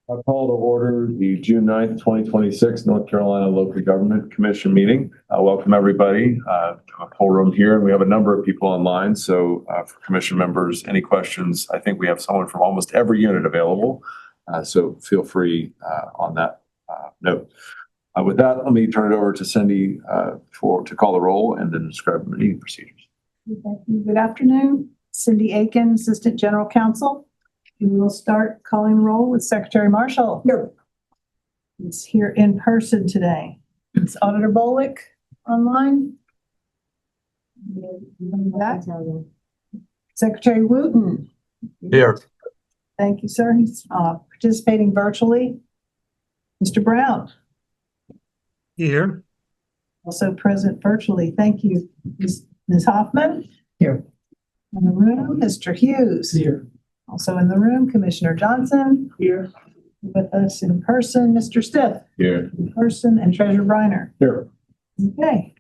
I'll call to order the June 9th, 2026 North Carolina Local Government Commission meeting. Welcome everybody. A whole room here, and we have a number of people online. So for commission members, any questions? I think we have someone from almost every unit available. So feel free on that note. With that, let me turn it over to Cindy to call the roll and then describe the meeting procedures. Thank you. Good afternoon. Cindy Aiken, Assistant General Counsel. We will start calling roll with Secretary Marshall. Here. It's here in person today. It's Auditor Bolick online. Back. Secretary Wooten. Here. Thank you, sir. He's participating virtually. Mr. Brown. Here. Also present virtually. Thank you. Ms. Hoffman. Here. In the room, Mr. Hughes. Here. Also in the room, Commissioner Johnson. Here. With us in person, Mr. Stiff. Here. In person, and Treasurer Briner. Here. Okay.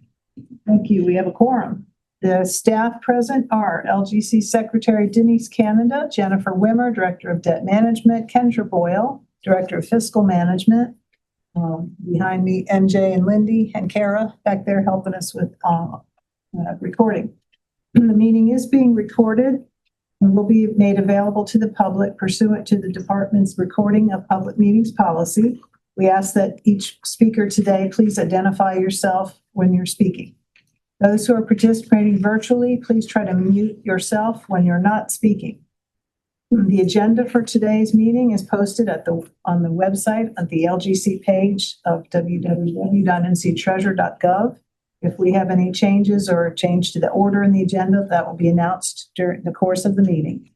Thank you. We have a quorum. The staff present are LGC Secretary Denise Canada, Jennifer Wimmer, Director of Debt Management, Kendra Boyle, Director of Fiscal Management. Behind me, MJ and Lindy and Kara back there helping us with recording. The meeting is being recorded and will be made available to the public pursuant to the department's recording of public meetings policy. We ask that each speaker today please identify yourself when you're speaking. Those who are participating virtually, please try to mute yourself when you're not speaking. The agenda for today's meeting is posted on the website at the LGC page of www.nctreasure.gov. If we have any changes or a change to the order in the agenda, that will be announced during the course of the meeting.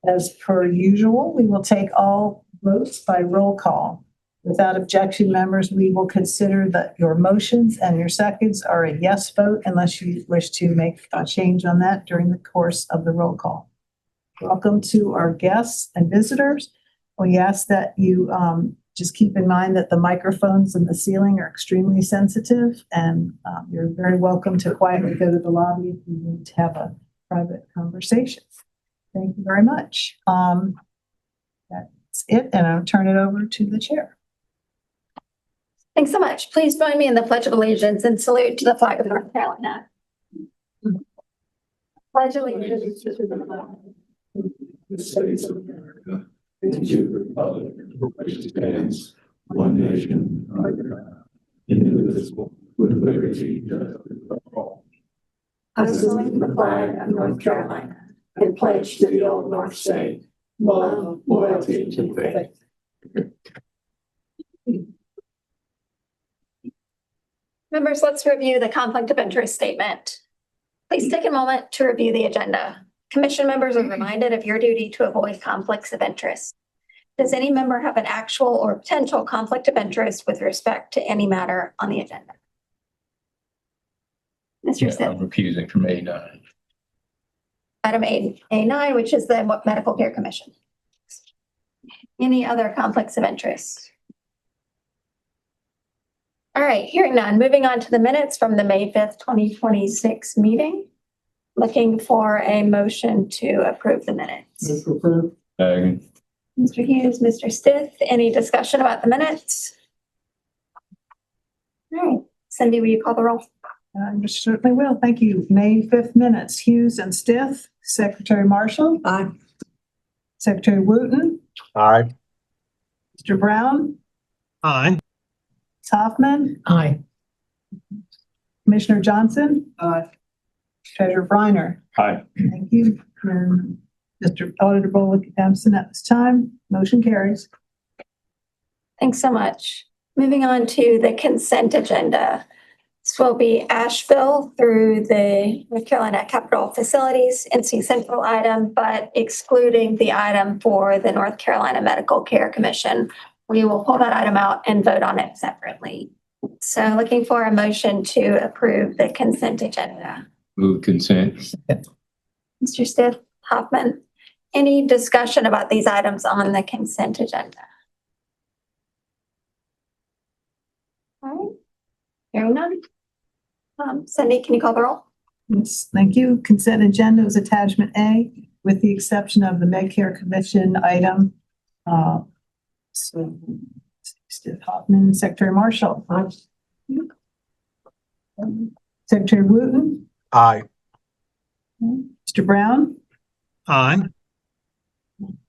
As per usual, we will take all votes by roll call. Without objection, members, we will consider that your motions and your seconds are a yes vote unless you wish to make a change on that during the course of the roll call. Welcome to our guests and visitors. We ask that you just keep in mind that the microphones in the ceiling are extremely sensitive, and you're very welcome to quietly go to the lobby if you need to have a private conversation. Thank you very much. That's it, and I'll turn it over to the chair. Thanks so much. Please join me in the Pledge of Allegiance and salute to the flag of North Carolina. Pledge allegiance to the flag of the States of America, and to the republic for which it stands, one nation, under God, indivisible, with liberty and justice for all. I salute the flag of North Carolina and pledge to the old North State love, loyalty, and faith. Members, let's review the conflict of interest statement. Please take a moment to review the agenda. Commission members are reminded of your duty to avoid conflicts of interest. Does any member have an actual or potential conflict of interest with respect to any matter on the agenda? Mr. Stiff. I'm recusing from A9. Item A9, which is the Medical Care Commission. Any other conflicts of interest? All right, hearing none. Moving on to the minutes from the May 5th, 2026 meeting. Looking for a motion to approve the minutes. Second. Mr. Hughes, Mr. Stith, any discussion about the minutes? All right, Cindy, will you call the roll? I certainly will. Thank you. May 5th minutes, Hughes and Stith. Secretary Marshall. Aye. Secretary Wooten. Aye. Mr. Brown. Aye. Ms. Hoffman. Aye. Commissioner Johnson. Aye. Treasurer Briner. Aye. Thank you. And Mr. Auditor Bolick absent at this time. Motion carries. Thanks so much. Moving on to the consent agenda. This will be Asheville through the North Carolina Capital Facilities, NC Central item, but excluding the item for the North Carolina Medical Care Commission. We will pull that item out and vote on it separately. So looking for a motion to approve the consent agenda. Move consent. Mr. Stith, Hoffman, any discussion about these items on the consent agenda? All right, hearing none. Cindy, can you call the roll? Yes, thank you. Consent agenda is attachment A, with the exception of the Medicare Commission item So, Steve Hoffman, Secretary Marshall. Secretary Wooten, Aye. Mr. Brown, Aye.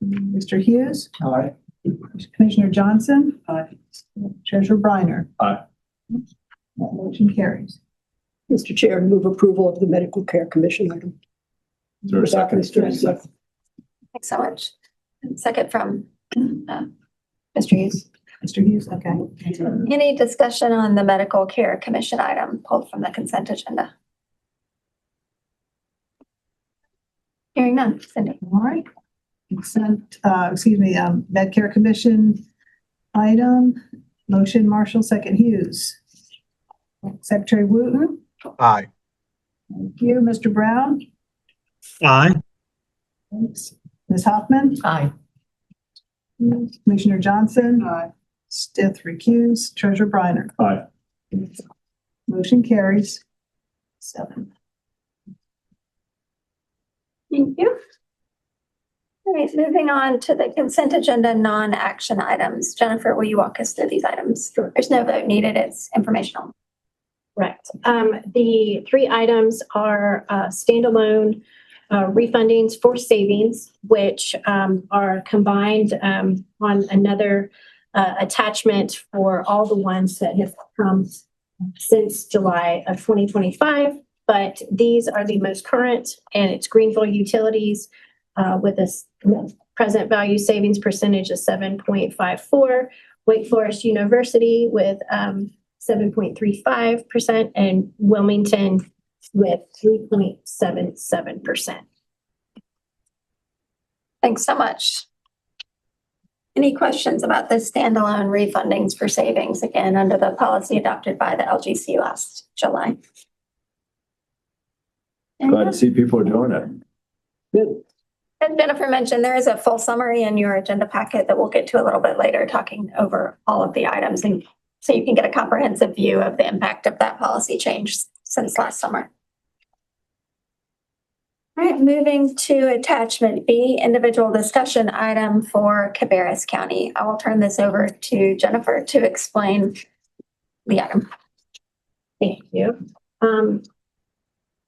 Mr. Hughes, Aye. Commissioner Johnson. Treasurer Briner. Aye. That motion carries. Mr. Chair, move approval of the medical care commission item. Is there a second? Second. Thanks so much. Second from Mr. Hughes. Mr. Hughes, okay. Any discussion on the medical care commission item pulled from the consent agenda? Hearing none. Cindy? All right. Medcare Commission item, motion Marshall, second Hughes. Secretary Wooten, Aye. thank you. Mr. Brown, Aye. Ms. Hoffman. Aye. Commissioner Johnson. Stith recused. Treasurer Briner. Aye. Motion carries. 7. Thank you. All right, moving on to the consent agenda non-action items. Jennifer, will you walk us through these items? There's no vote needed. It's informational. Correct. The 3 items are standalone refundings for savings, which are combined on another attachment for all the ones that have come since July of 2025. But these are the most current, and it's Greenville Utilities with a present value savings percentage of 7.54, Wake Forest University with 7.35%, and Wilmington with 3.77%. Thanks so much. Any questions about the standalone refundings for savings, again, under the policy adopted by the LGC last July? Glad to see people are doing it. Good. As Jennifer mentioned, there is a full summary in your agenda packet that we'll get to a little bit later, talking over all of the items, and so you can get a comprehensive view of the impact of that policy change since last summer. All right, moving to attachment B, individual discussion item for Cabarrus County. I will turn this over to Jennifer to explain the item. Thank you.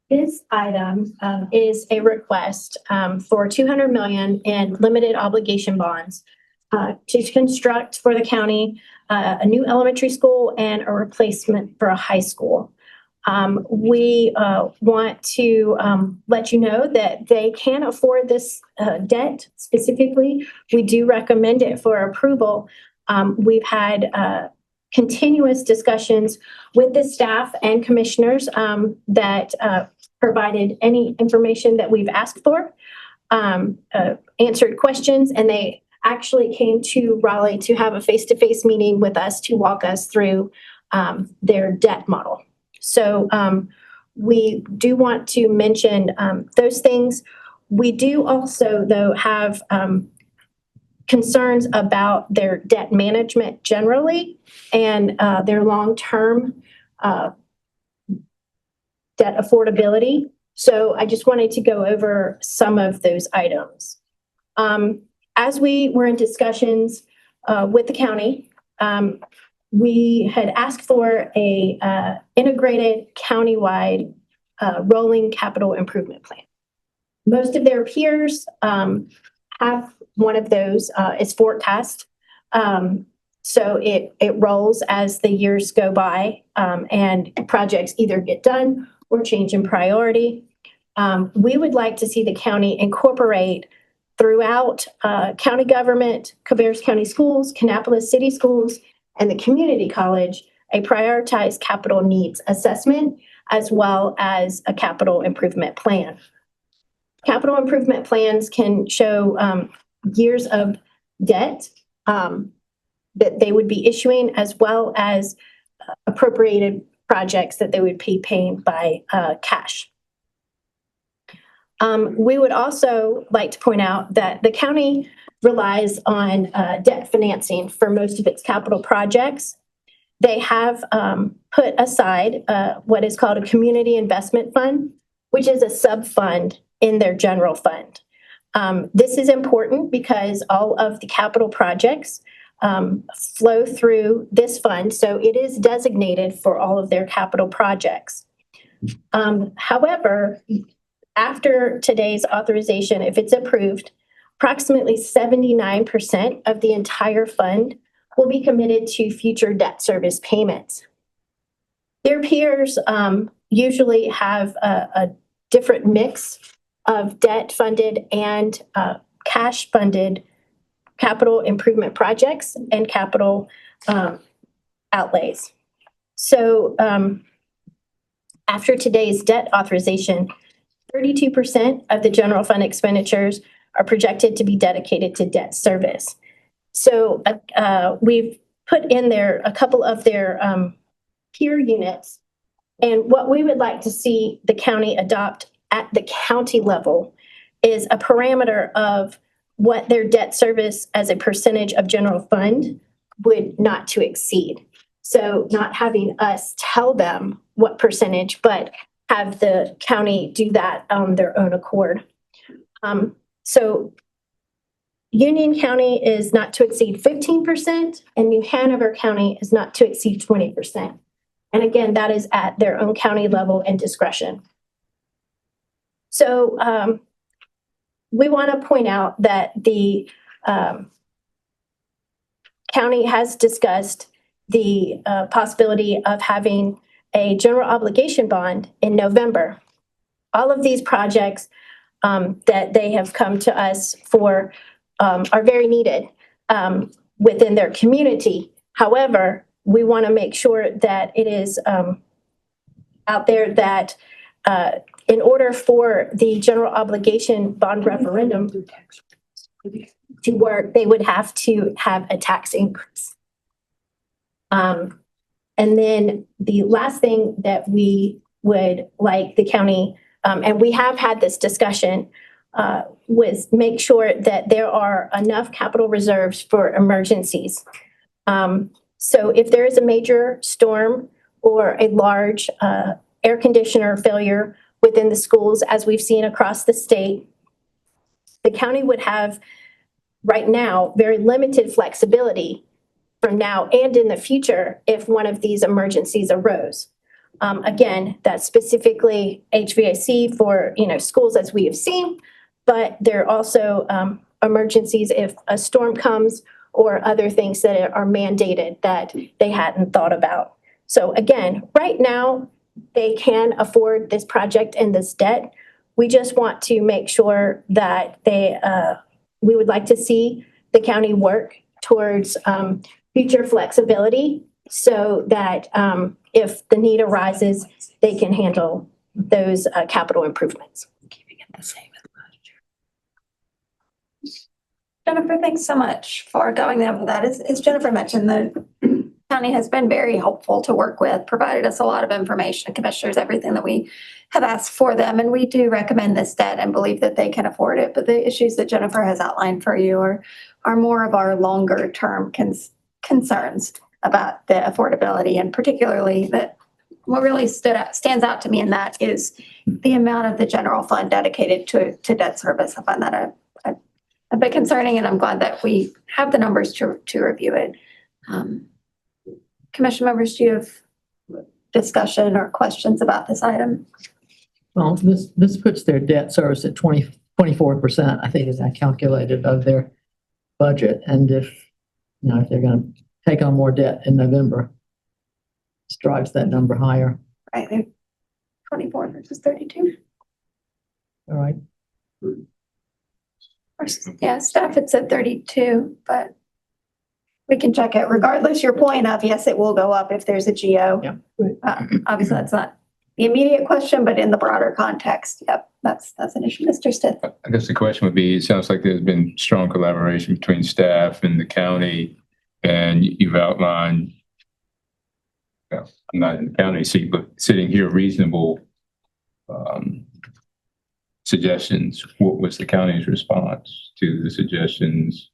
This item is a request for $200 million in limited obligation bonds to construct for the county a new elementary school and a replacement for a high school. We want to let you know that they can afford this debt specifically. We do recommend it for approval. We've had continuous discussions with the staff and commissioners that provided any information that we've asked for, answered questions, and they actually came to Raleigh to have a face-to-face meeting with us to walk us through their debt model. So we do want to mention those things. We do also, though, have concerns about their debt management generally and their long-term debt affordability. So I just wanted to go over some of those items. As we were in discussions with the county, we had asked for a integrated countywide rolling capital improvement plan. Most of their peers have one of those. It's forecast. So it rolls as the years go by and projects either get done or change in priority. We would like to see the county incorporate throughout county government, Cabarrus County Schools, Kannapolis City Schools, and the community college, a prioritized capital needs assessment, as well as a capital improvement plan. Capital improvement plans can show years of debt that they would be issuing, as well as appropriated projects that they would be paying by cash. We would also like to point out that the county relies on debt financing for most of its capital projects. They have put aside what is called a community investment fund, which is a sub-fund in their general fund. This is important because all of the capital projects flow through this fund. So it is designated for all of their capital projects. However, after today's authorization, if it's approved, approximately 79% of the entire fund will be committed to future debt service payments. Their peers usually have a different mix of debt-funded and cash-funded capital improvement projects and capital outlays. So after today's debt authorization, 32% of the general fund expenditures are projected to be dedicated to debt service. So we've put in there a couple of their peer units. And what we would like to see the county adopt at the county level is a parameter of what their debt service as a percentage of general fund would not to exceed. So not having us tell them what percentage, but have the county do that on their own accord. So Union County is not to exceed 15% and New Hanover County is not to exceed 20%. And again, that is at their own county level and discretion. So we want to point out that the county has discussed the possibility of having a general obligation bond in November. All of these projects that they have come to us for are very needed within their community. However, we want to make sure that it is out there that in order for the general obligation bond referendum to work, they would have to have a tax increase. And then the last thing that we would like the county, and we have had this discussion, was make sure that there are enough capital reserves for emergencies. So if there is a major storm or a large air conditioner failure within the schools, as we've seen across the state, the county would have right now very limited flexibility from now and in the future if one of these emergencies arose. Again, that's specifically HVAC for schools as we have seen, but there are also emergencies if a storm comes or other things that are mandated that they hadn't thought about. So again, right now, they can afford this project and this debt. We just want to make sure that we would like to see the county work towards future flexibility so that if the need arises, they can handle those capital improvements. Keeping it the same as last year. Jennifer, thanks so much for going over that. As Jennifer mentioned, the county has been very helpful to work with, provided us a lot of information, commissioners, everything that we have asked for them. And we do recommend this debt and believe that they can afford it. But the issues that Jennifer has outlined for you are more of our longer term concerns about the affordability, and particularly that what really stands out to me in that is the amount of the general fund dedicated to debt service. I find that a bit concerning, and I'm glad that we have the numbers to review it. Commission members, do you have discussion or questions about this item? Well, this puts their debt service at 24%, I think is that calculated of their budget. And if they're going to take on more debt in November, this drives that number higher. Right, they're 24 versus 32. All right. Yeah, staff had said 32, but we can check it. Regardless, your point of, yes, it will go up if there's a GO. Yeah. Obviously, that's not the immediate question, but in the broader context, yep, that's an issue. Mr. Stith. I guess the question would be, it sounds like there's been strong collaboration between staff and the county, and you've outlined, well, I'm not in the county seat, but sitting here, reasonable suggestions. What was the county's response to the suggestions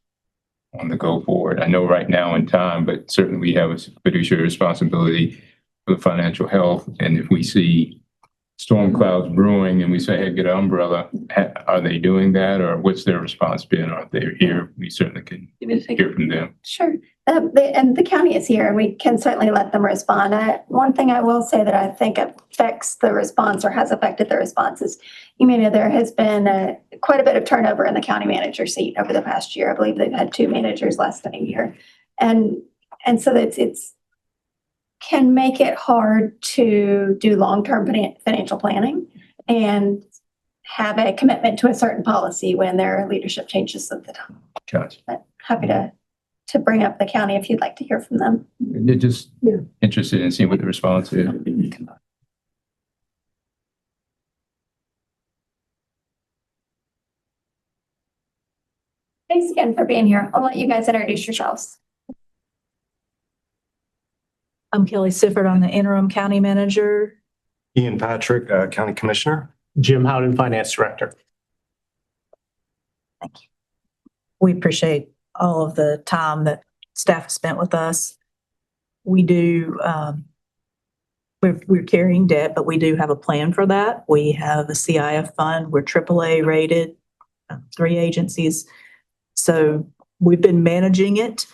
on the go forward? I know right now in time, but certainly we have a fiduciary responsibility for the financial health. And if we see storm clouds brewing and we say, hey, get an umbrella, are they doing that, or what's their response been? Are they here? We certainly can hear from them. Sure. And the county is here, and we can certainly let them respond. One thing I will say that I think affects the response or has affected the response is, you may know there has been quite a bit of turnover in the county manager seat over the past year. I believe they've had 2 managers less than a year. And so it's can make it hard to do long-term financial planning and have a commitment to a certain policy when there are leadership changes at the time. Gotcha. But happy to bring up the county if you'd like to hear from them. They're just interested in seeing what the response is. Thanks again for being here. I'll let you guys introduce yourselves. I'm Kelly Sifford. I'm the interim county manager. Ian Patrick, County Commissioner. Jim Howden, Finance Director. We appreciate all of the time that staff has spent with us. We do, we're carrying debt, but we do have a plan for that. We have a CIF fund. We're AAA rated, 3 agencies. So we've been managing it.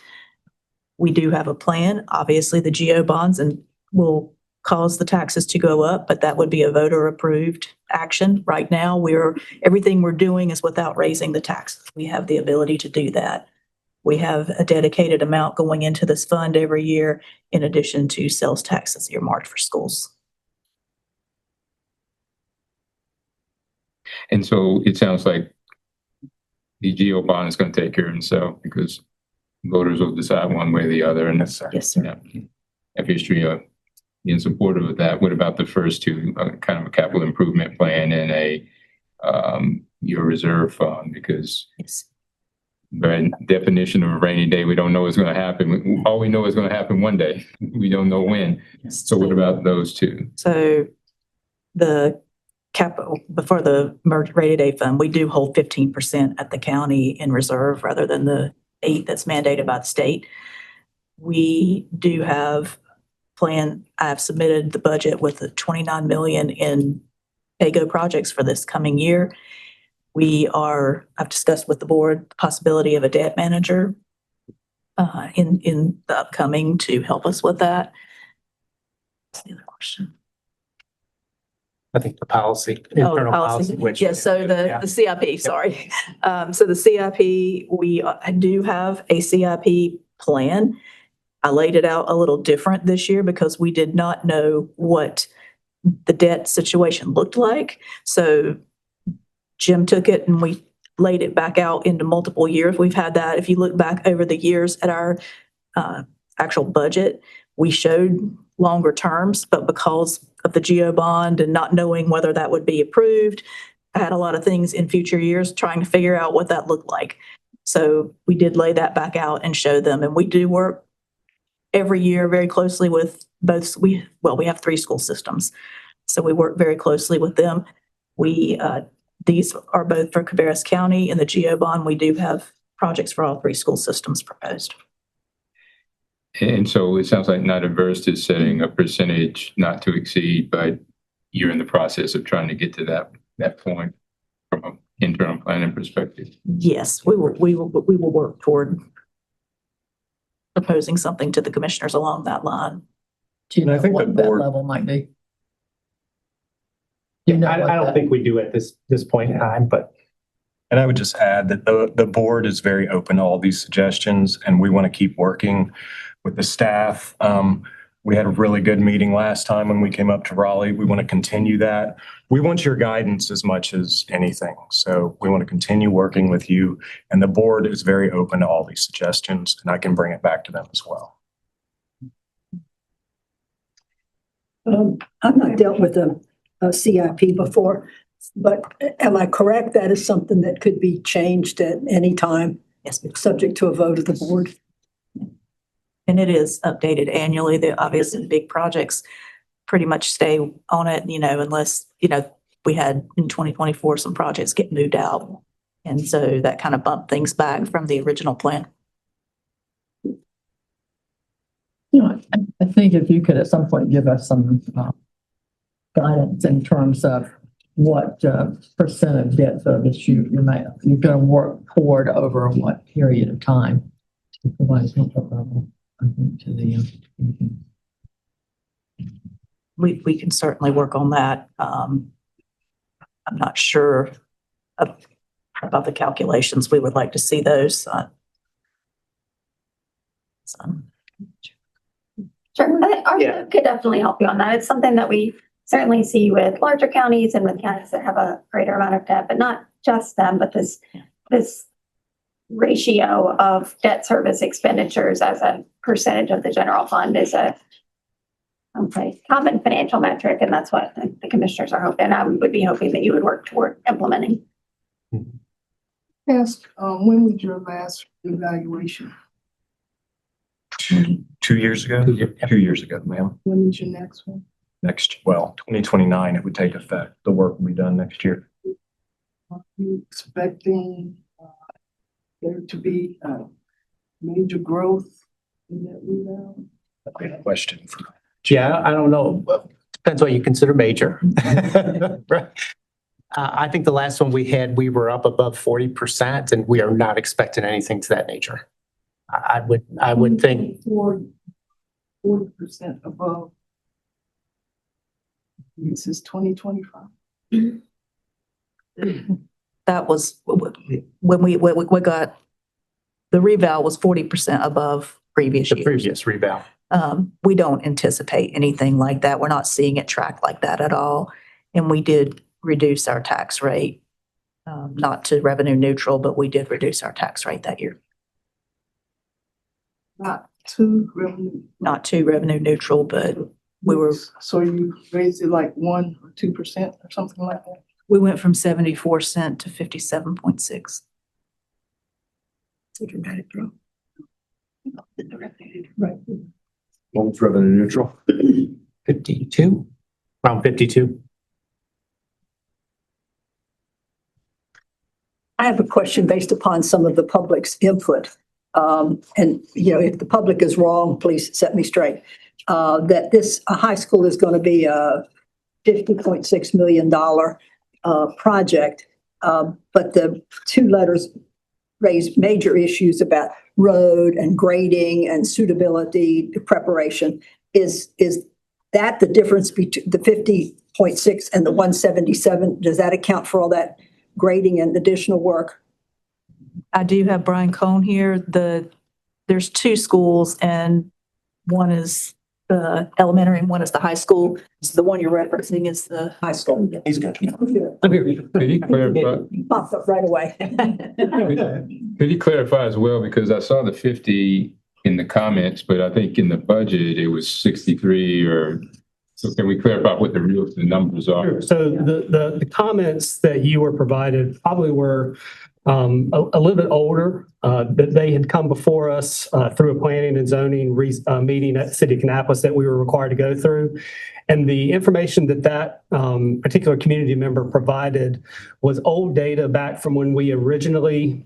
We do have a plan. Obviously, the GO bonds and will cause the taxes to go up, but that would be a voter approved action. Right now, everything we're doing is without raising the taxes. We have the ability to do that. We have a dedicated amount going into this fund every year in addition to sales taxes earmarked for schools. And so it sounds like the GO bond is going to take care of itself because voters will decide one way or the other. And that's, Yes, sir. have history of being supportive of that. What about the first 2, kind of a capital improvement plan and your reserve fund? Because Yes. by definition of a rainy day, we don't know what's going to happen. All we know is going to happen one day. We don't know when. So what about those 2? So the capital, before the rated A fund, we do hold 15% at the county in reserve rather than the 8 that's mandated by the state. We do have plan. I've submitted the budget with the 29 million in PAYGO projects for this coming year. I've discussed with the board the possibility of a debt manager in the upcoming to help us with that. What's the other question? I think the policy. Oh, internal policy. which- Yes, so Yeah. the CIP, sorry. So the CIP, I do have a CIP plan. I laid it out a little different this year because we did not know what the debt situation looked like. So Jim took it and we laid it back out into multiple years. We've had that. If you look back over the years at our actual budget, we showed longer terms, but because of the GO bond and not knowing whether that would be approved, I had a lot of things in future years trying to figure out what that looked like. So we did lay that back out and show them. And we do work every year very closely with both. We have 3 school systems. So we work very closely with them. These are both for Cabarrus County. In the GO bond, we do have projects for all 3 school systems proposed. And so it sounds like not averse to setting a percentage not to exceed, but you're in the process of trying to get to that point from an internal planning perspective. Yes, we will work toward proposing something to the commissioners along that line. Do you And I know think what the that board- level might be? Do you know I what don't that- think we do at this point in time, but And I would just add that the board is very open to all these suggestions, and we want to keep working with the staff. We had a really good meeting last time when we came up to Raleigh. We want to continue that. We want your guidance as much as anything. So we want to continue working with you, and the board is very open to all these suggestions, and I can bring it back to them as well. I've not dealt with a CIP before, but am I correct? That is something that could be changed at any time, Yes, subject to a vote of the board? and it is updated annually. Obviously, the big projects pretty much stay on it, unless, we had in 2024, some projects get moved out. And so that kind of bumped things back from the original plan. I think if you could at some point give us some guidance in terms of what percent of debt service you're going to work toward over what period of time. Provides no problem, I think, to the, We can certainly work on that. I'm not sure about the calculations. We would like to see those. Sure, I think ARPA could definitely help you on that. It's something that we certainly see with larger counties and with counties that have a greater amount of debt, but not just them, but this ratio of debt service expenditures as a percentage of the general fund is a common financial metric, and that's what the commissioners are hoping. I would be hoping that you would work toward implementing. Ask, when was your last evaluation? 2 years ago? 2 years ago, ma'am. When is your next one? 2029, it would take effect. The work will be done next year. Are you expecting there to be major growth in that rebound? Great question. yeah, I don't know. Depends what you consider major. Right. I think the last one we had, we were up above 40%, and we are not expecting anything to that nature. I would think 40% above. This is 2025. That was when we got, the reval was 40% above previous the years. previous rebound. We don't anticipate anything like that. We're not seeing it track like that at all. And we did reduce our tax rate, not to revenue neutral, but we did reduce our tax rate that year. Not to revenue. Not to revenue neutral, but we were, So you raised it like 1 or 2% or something like that? we went from 74 cent to 57.6. It's a dramatic drop. Right. What was revenue neutral? 52, around 52. I have a question based upon some of the public's input. And, you know, if the public is wrong, please set me straight. That this high school is going to be a $50.6 million project. But the two letters raise major issues about road and grading and suitability preparation. Is that the difference between the 50.6 and the 177? Does that account for all that grading and additional work? I do have Brian Cohn here. There's two schools, and one is the elementary and one is the high school. So the one you're referencing is the High school. He's good. Could you clarify, Popped up right away. could you clarify as well, because I saw the 50 in the comments, but I think in the budget it was 63 or, so can we clarify what the numbers are? Sure. So the comments that you were provided probably were a little bit older, that they had come before us through a planning and zoning meeting at City of Kannapolis that we were required to go through. And the information that particular community member provided was old data back from when we originally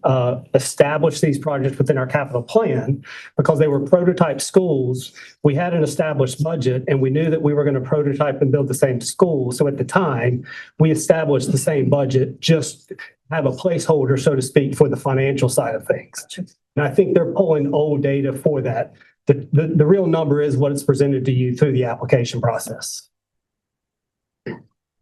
established these projects within our capital plan. Because they were prototype schools, we had an established budget and we knew that we were going to prototype and build the same school. So at the time, we established the same budget, just have a placeholder, so to speak, for the financial side of things. And I think they're pulling old data for that. The real number is what is presented to you through the application process.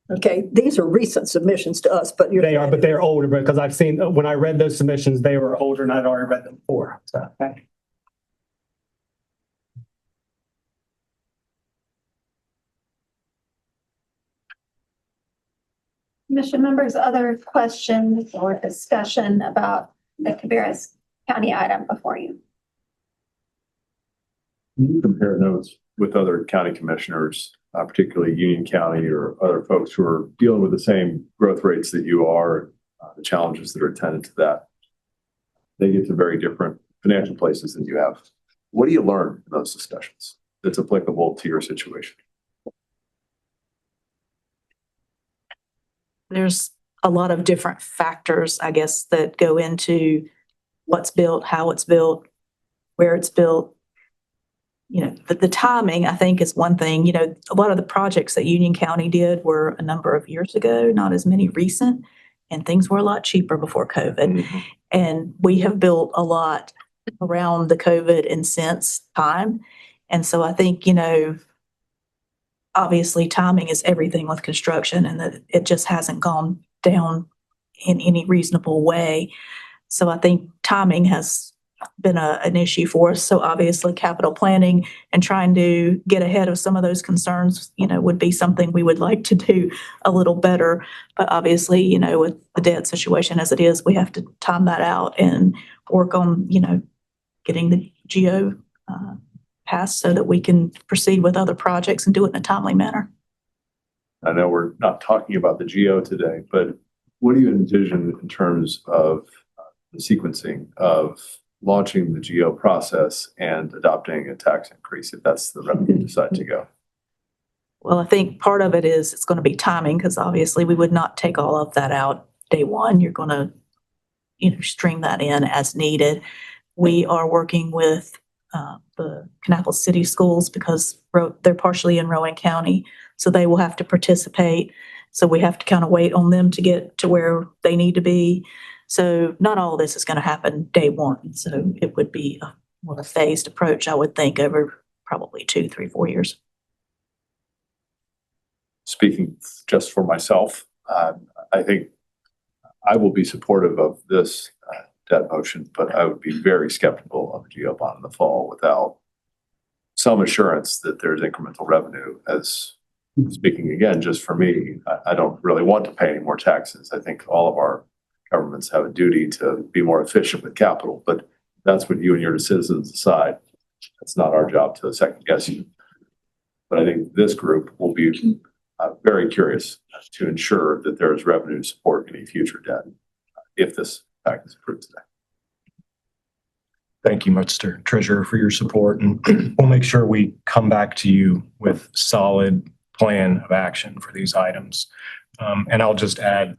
Okay, these are recent submissions to us, but They are, but they're older because I've seen, when I read those submissions, they were older and I'd already read them before. So. Okay. Commission members, other questions or discussion about the Cabarrus County item before you? You compare notes with other county commissioners, particularly Union County or other folks who are dealing with the same growth rates that you are, the challenges that are attendant to that. They get to very different financial places than you have. What do you learn in those discussions that's applicable to your situation? There's a lot of different factors, I guess, that go into what's built, how it's built, where it's built. You know, the timing, I think, is one thing. You know, a lot of the projects that Union County did were a number of years ago, not as many recent, and things were a lot cheaper before COVID. And we have built a lot around the COVID and since time. And so I think, obviously timing is everything with construction and that it just hasn't gone down in any reasonable way. So I think timing has been an issue for us. So obviously capital planning and trying to get ahead of some of those concerns, would be something we would like to do a little better. But obviously, with the debt situation as it is, we have to time that out and work on, getting the GO passed so that we can proceed with other projects and do it in a timely manner. I know we're not talking about the GO today, but what do you envision in terms of the sequencing of launching the GO process and adopting a tax increase if that's the route you decide to go? Well, I think part of it is it's going to be timing because obviously we would not take all of that out day one. You're going to, stream that in as needed. We are working with the Kannapolis City Schools because they're partially in Rowan County, so they will have to participate. So we have to kind of wait on them to get to where they need to be. So not all of this is going to happen day one. So it would be a phased approach, I would think, over probably 2, 3, 4 years. Speaking just for myself, I think I will be supportive of this debt motion, but I would be very skeptical of a GO bond in the fall without some assurance that there's incremental revenue. As speaking again, just for me, I don't really want to pay any more taxes. I think all of our governments have a duty to be more efficient with capital, but that's what you and your citizens decide. It's not our job to second guess you. But I think this group will be very curious to ensure that there is revenue to support any future debt if this fact is approved today. Thank you, Mr. Treasurer, for your support, and we'll make sure we come back to you with solid plan of action for these items. And I'll just add,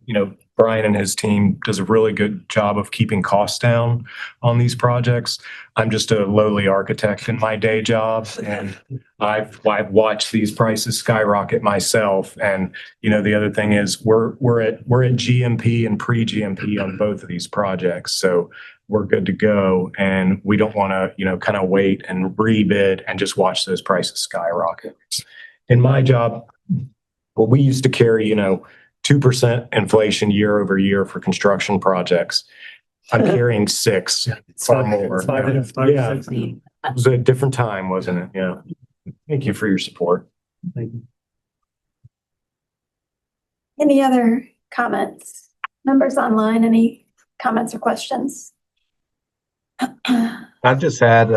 Brian and his team does a really good job of keeping costs down on these projects. I'm just a lowly architect in my day job, and I've watched these prices skyrocket myself. And the other thing is we're at GMP and pre-GMP on both of these projects, so we're good to go. And we don't want to kind of wait and rebid and just watch those prices skyrocket. In my job, well, we used to carry 2% inflation year over year for construction projects. I'm carrying 6 or more. Yeah, it was a different time, wasn't it? Yeah. Thank you for your support. Thank you. Any other comments? Members online, any comments or questions? I just had,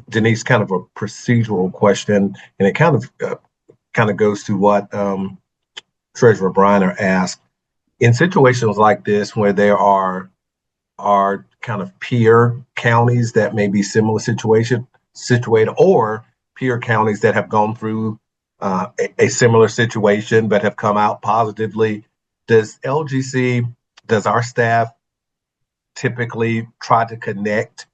Denise, kind of a procedural question, and it kind of goes to what Treasurer Briner asked. In situations like this, where there are kind of peer counties that may be similar situated, or peer counties that have gone through a similar situation but have come out positively, does our staff typically try to connect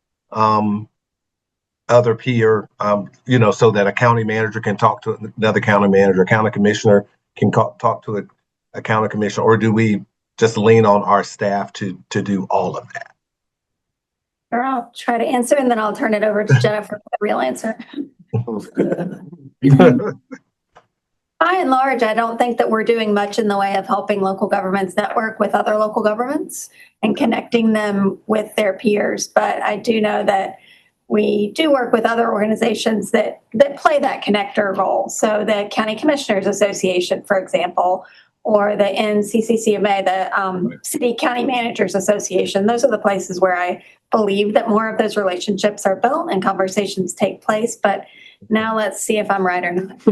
other peer, so that a county manager can talk to another county manager, a county commissioner can talk to a county commissioner, or do we just lean on our staff to do all of that? Sure, I'll try to answer and then I'll turn it over to Jennifer for the real answer. By and large, I don't think that we're doing much in the way of helping local governments network with other local governments and connecting them with their peers. But I do know that we do work with other organizations that play that connector role. So the County Commissioners Association, for example, or the NCCCMA, the City County Managers Association. Those are the places where I believe that more of those relationships are built and conversations take place. But now let's see if I'm right or not.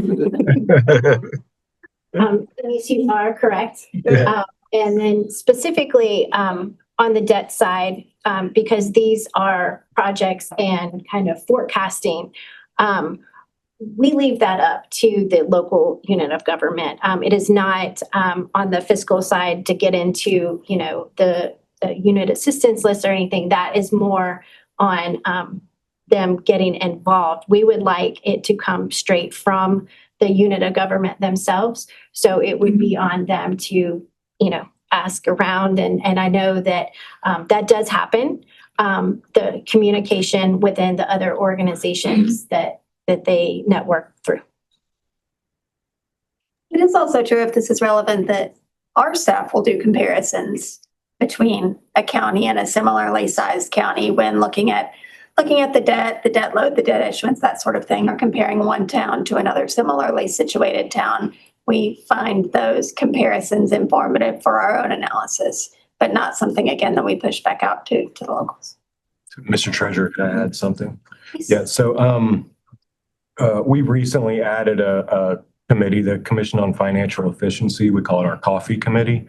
Denise, you are correct. And then specifically on the debt side, because these are projects and kind of forecasting, we leave that up to the local unit of government. It is not on the fiscal side to get into, the unit assistance list or anything. That is more on them getting involved. We would like it to come straight from the unit of government themselves. So it would be on them to, ask around. And I know that that does happen. the communication within the other organizations that they network through. It is also true, if this is relevant, that our staff will do comparisons between a county and a similarly sized county when looking at the debt load, the debt issuance, that sort of thing, or comparing one town to another similarly situated town. We find those comparisons informative for our own analysis, but not something, again, that we push back out to the locals. Mr. Treasurer, can I add something? Yeah, so we recently added a committee, the Commission on Financial Efficiency. We call it our coffee committee.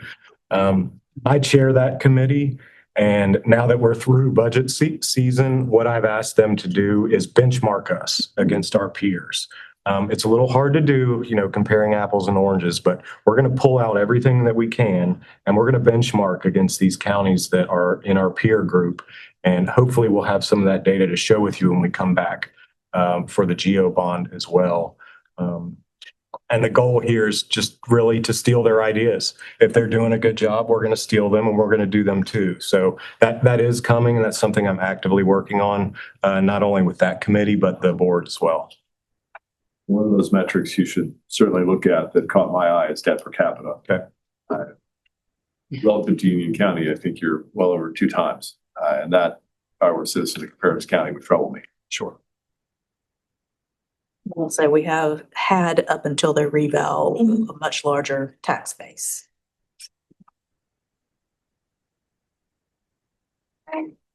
I chair that committee. And now that we're through budget season, what I've asked them to do is benchmark us against our peers. It's a little hard to do, comparing apples and oranges, but we're going to pull out everything that we can, and we're going to benchmark against these counties that are in our peer group. And hopefully we'll have some of that data to show with you when we come back for the GEO bond as well. And the goal here is just really to steal their ideas. If they're doing a good job, we're going to steal them and we're going to do them too. So that is coming, and that's something I'm actively working on, not only with that committee, but the board as well. One of those metrics you should certainly look at that caught my eye is debt per capita. Okay. Relative to Union County, I think you're well over 2 times. And that, if I were a citizen of Paris County, would trouble me. Sure. We'll say we have had, up until their reval, a much larger tax base.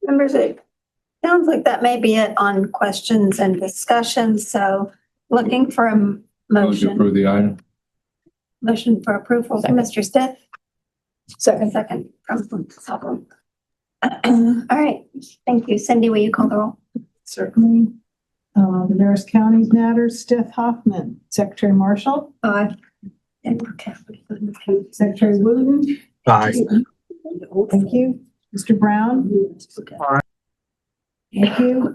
Members, it sounds like that may be it on questions and discussions. So looking for a Motion to motion. approve the item. Motion for approval from Mr. Stiff. Second from Sullivan. All right, thank you. Cindy, will you call the roll? Certainly. The Harris County matters, Stith Hoffman, Secretary Marshall. Aye. Secretary Wooten. Aye. Thank you. Mr. Brown. Aye. Thank you.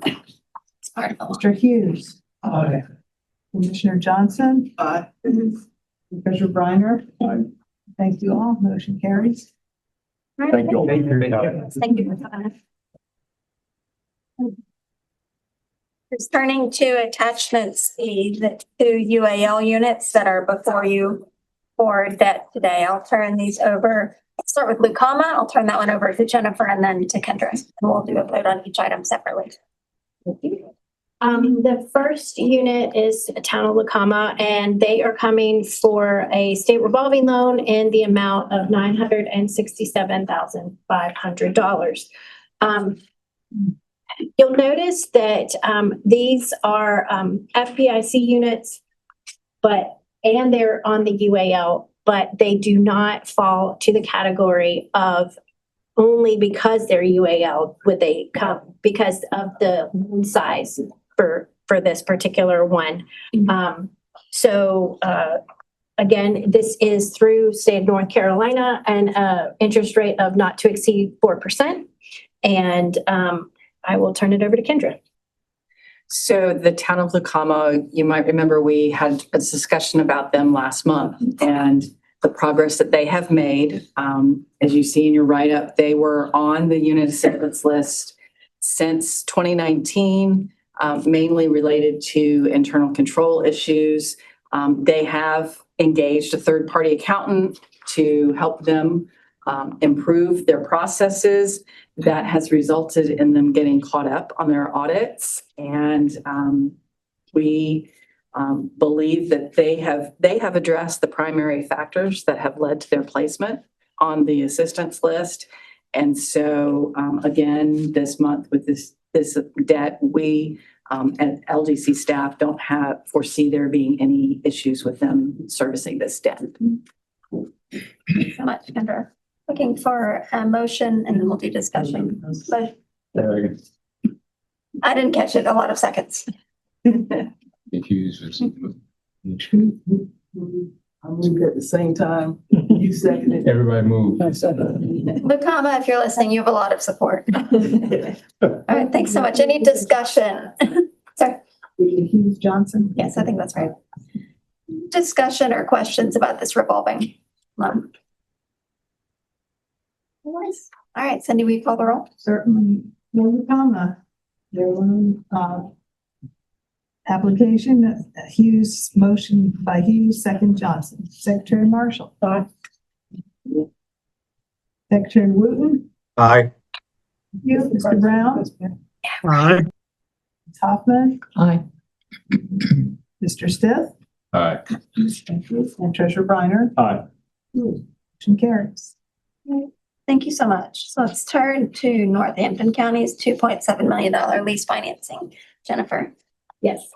Mr. Hughes. Aye. Commissioner Johnson. Aye. Treasurer Briner. Aye. Thank you all. Motion carries. Thank you all. Thank you for coming. Just turning to attachments, the 2 UAL units that are before you for debt today. I'll turn these over. Let's start with Lucama. I'll turn that one over to Jennifer and then to Kendra. And we'll do a vote on each item separately. Thank you. The first unit is Town of Lucama, and they are coming for a state revolving loan in the amount of $967,500. You'll notice that these are FPIC units, and they're on the UAL, but they do not fall to the category of only because they're UAL would they come, because of the loan size for this particular one. Again, this is through state of North Carolina and interest rate of not to exceed 4%. And I will turn it over to Kendra. So the Town of Lucama, you might remember we had a discussion about them last month and the progress that they have made. As you see in your write-up, they were on the unit assistance list since 2019, mainly related to internal control issues. They have engaged a third-party accountant to help them improve their processes. That has resulted in them getting caught up on their audits. And we believe that they have addressed the primary factors that have led to their placement on the assistance list. And so again, this month with this debt, we and LGC staff don't foresee there being any issues with them servicing this debt. Thanks so much, Kendra. Looking for a motion and then we'll do discussion. But I didn't catch it. A lot of seconds. Hughes was. I moved at the same time. You seconded. Everybody move. Lucama, if you're listening, you have a lot of support. All right, thanks so much. Any discussion? Sorry. Hughes Johnson. Yes, I think that's right. Discussion or questions about this revolving loan? All right, Cindy, will you call the roll? Certainly. Comma, their own, application, Hughes, motion by Hughes, second Johnson. Secretary Marshall. Aye. Secretary Wooten. Aye. You, Mr. Brown. Aye. Ms. Hoffman. Aye. Mr. Stiff. Aye. Thank you. And Treasurer Briner. Aye. Motion carries. Thank you so much. So let's turn to Northampton County's $2.7 million lease financing. Jennifer. Yes.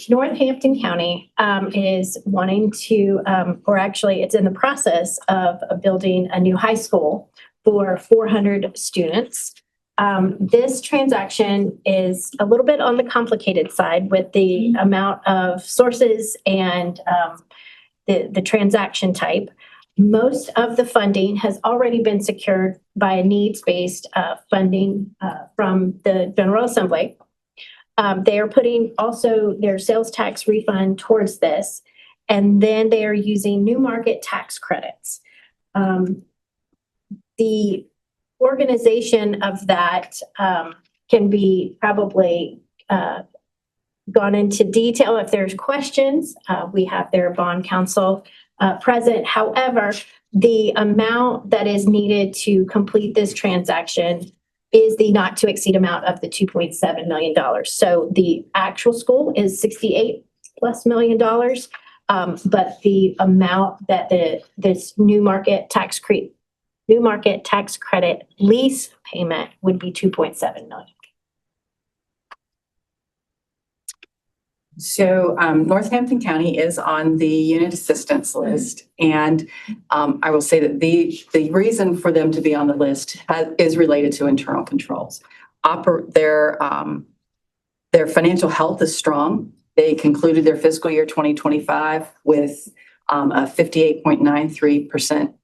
Northampton County is wanting to, or actually it's in the process of building a new high school for 400 students. This transaction is a little bit on the complicated side with the amount of sources and the transaction type. Most of the funding has already been secured by a needs-based funding from the General Assembly. They are putting also their sales tax refund towards this, and then they are using new market tax credits. The organization of that can be probably gone into detail if there's questions. We have their bond counsel present. However, the amount that is needed to complete this transaction is the not to exceed amount of the $2.7 million. So the actual school is $68+ million. But the amount that this new market tax credit lease payment would be $2.7 million. So Northampton County is on the unit assistance list. And I will say that the reason for them to be on the list is related to internal controls. Their financial health is strong. They concluded their fiscal year 2025 with a 58.93%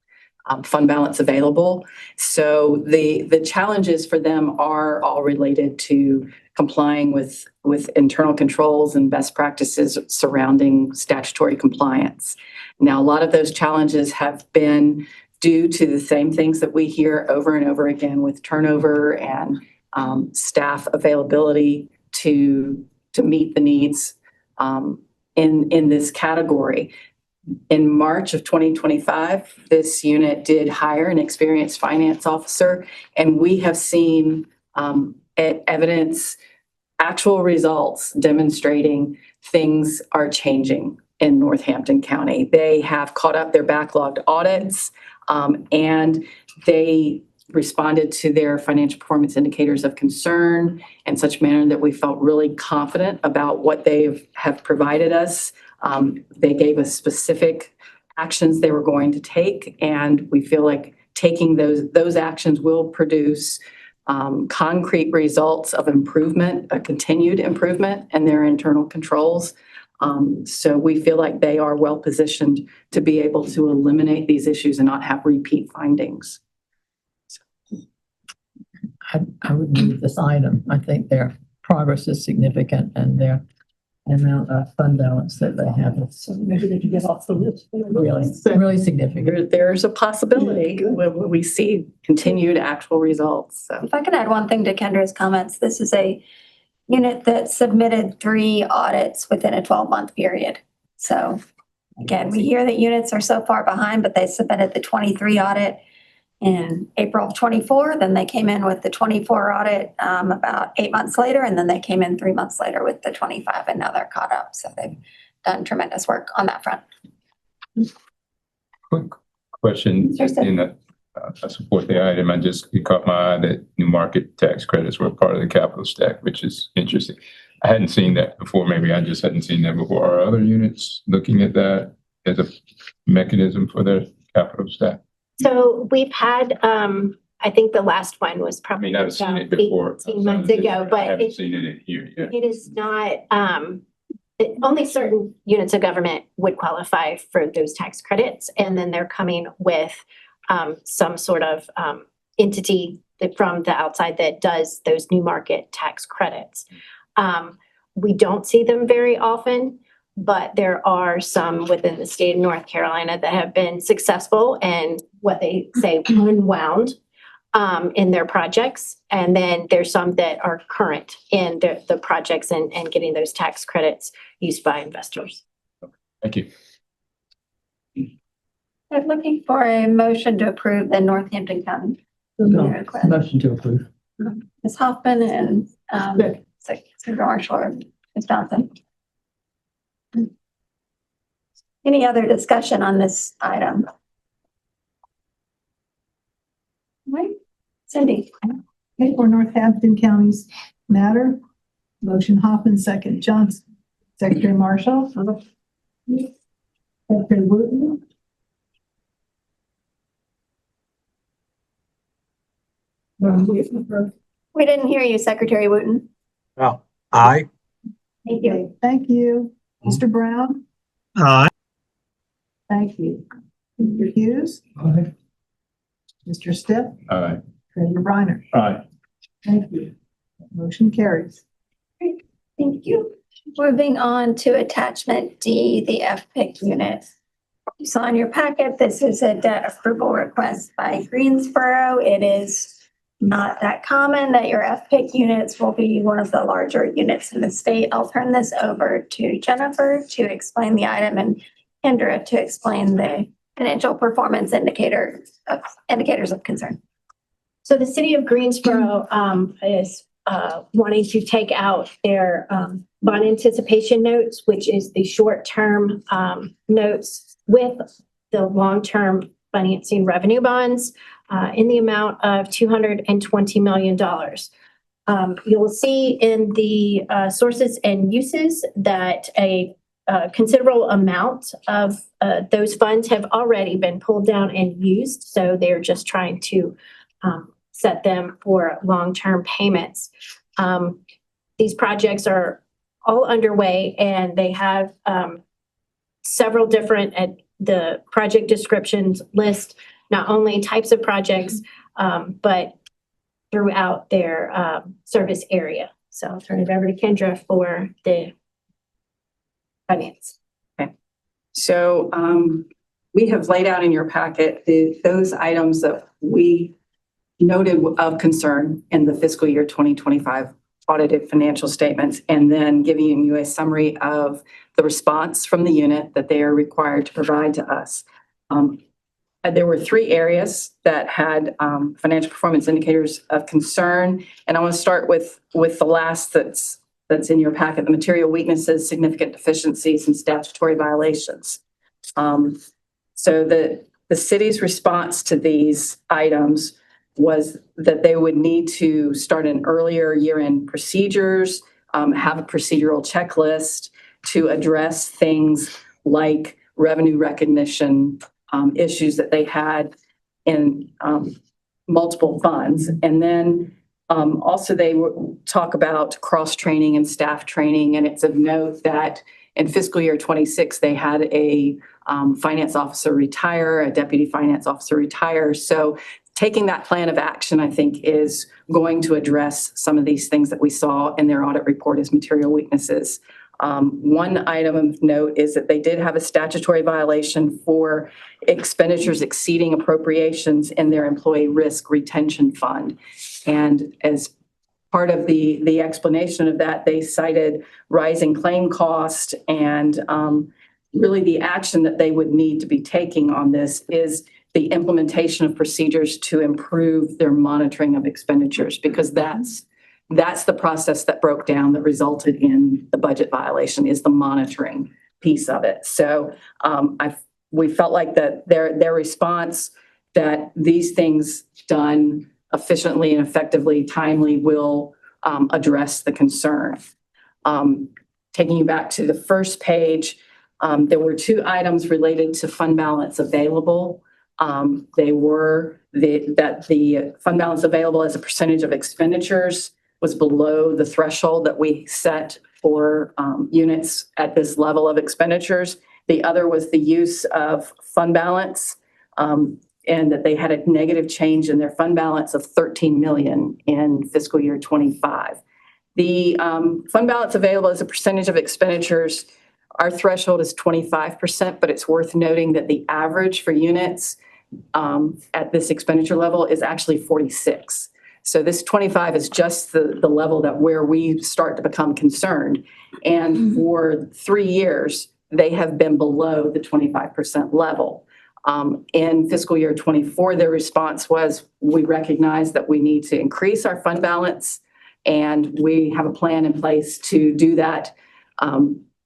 fund balance available. So the challenges for them are all related to complying with internal controls and best practices surrounding statutory compliance. Now, a lot of those challenges have been due to the same things that we hear over and over again with turnover and staff availability to meet the needs in this category. In March of 2025, this unit did hire an experienced finance officer, and we have seen evidence, actual results demonstrating things are changing in Northampton County. They have caught up their backlogged audits, and they responded to their financial performance indicators of concern in such manner that we felt really confident about what they have provided us. They gave us specific actions they were going to take, and we feel like taking those actions will produce concrete results of improvement, a continued improvement in their internal controls. So we feel like they are well positioned to be able to eliminate these issues and not have repeat findings. I would move this item. I think their progress is significant and their amount of fund balance that they have is Maybe they can get off the list. really significant. There's a possibility when we see continued actual results. So. If I can add one thing to Kendra's comments, this is a unit that submitted 3 audits within a 12-month period. So again, we hear that units are so far behind, but they submitted the 23 audit in April of 24. Then they came in with the 24 audit about 8 months later, and then they came in 3 months later with the 25, and now they're caught up. So they've done tremendous work on that front. Quick question. Sure, sir. I support the item. It caught my eye that new market tax credits were part of the capital stack, which is interesting. I hadn't seen that before. Maybe I just hadn't seen that before. Are other units looking at that as a mechanism for their capital stack? So we've had, I think the last one was I probably mean, I've seen about it before. 18 months ago, I but haven't seen it in here yet. it is not, only certain units of government would qualify for those tax credits. And then they're coming with some sort of entity from the outside that does those new market tax credits. We don't see them very often, but there are some within the state of North Carolina that have been successful and what they say unwound in their projects. And then there's some that are current in the projects and getting those tax credits used by investors. Thank you. I'm looking for a motion to approve the Northampton County request. Motion to approve. Ms. Hoffman and Secretary Marshall or Ms. Johnson. Any other discussion on this item? Right, Cindy. Okay, for Northampton County's matter, motion Hoffman, second Johnson. Secretary Marshall. Secretary Wooten. We didn't hear you, Secretary Wooten. Oh, aye. Thank you. Okay, thank you. Mr. Brown. Aye. Thank you. Mr. Hughes. Aye. Mr. Stiff. Aye. Treasurer Briner. Aye. Thank you. Motion carries. Thank you. Moving on to attachment D, the FPIC unit. You saw in your packet, this is a debt approval request by Greensboro. It is not that common that your FPIC units will be one of the larger units in the state. I'll turn this over to Jennifer to explain the item and Kendra to explain the financial performance indicators of concern. So the city of Greensboro is wanting to take out their bond anticipation notes, which is the short-term notes with the long-term financing revenue bonds in the amount of $220 million. You'll see in the sources and uses that a considerable amount of those funds have already been pulled down and used. So they're just trying to set them for long-term payments. These projects are all underway and they have several different, the project descriptions list not only types of projects, but throughout their service area. So I'll turn it over to Kendra for the finance. Okay. So we have laid out in your packet those items that we noted of concern in the fiscal year 2025 audited financial statements, and then giving you a summary of the response from the unit that they are required to provide to us. There were 3 areas that had financial performance indicators of concern, and I want to start with the last that's in your packet: the material weaknesses, significant deficiencies, and statutory violations. So the city's response to these items was that they would need to start an earlier year-end procedures, have a procedural checklist to address things like revenue recognition issues that they had in multiple funds. And then also they talk about cross-training and staff training. And it's of note that in fiscal year 26, they had a finance officer retire, a deputy finance officer retire. So taking that plan of action, I think, is going to address some of these things that we saw in their audit report as material weaknesses. One item of note is that they did have a statutory violation for expenditures exceeding appropriations in their employee risk retention fund. And as part of the explanation of that, they cited rising claim cost, and really the action that they would need to be taking on this is the implementation of procedures to improve their monitoring of expenditures, because that's the process that broke down, that resulted in the budget violation, is the monitoring piece of it. So we felt like that their response, that these things done efficiently and effectively, timely, will address the concern. Taking you back to the first page, there were 2 items related to fund balance available. They were that the fund balance available as a percentage of expenditures was below the threshold that we set for units at this level of expenditures. The other was the use of fund balance, and that they had a negative change in their fund balance of $13 million in fiscal year 25. The fund balance available as a percentage of expenditures, our threshold is 25%, but it's worth noting that the average for units at this expenditure level is actually 46. So this 25 is just the level that where we start to become concerned. And for 3 years, they have been below the 25% level. In fiscal year 24, their response was, we recognize that we need to increase our fund balance, and we have a plan in place to do that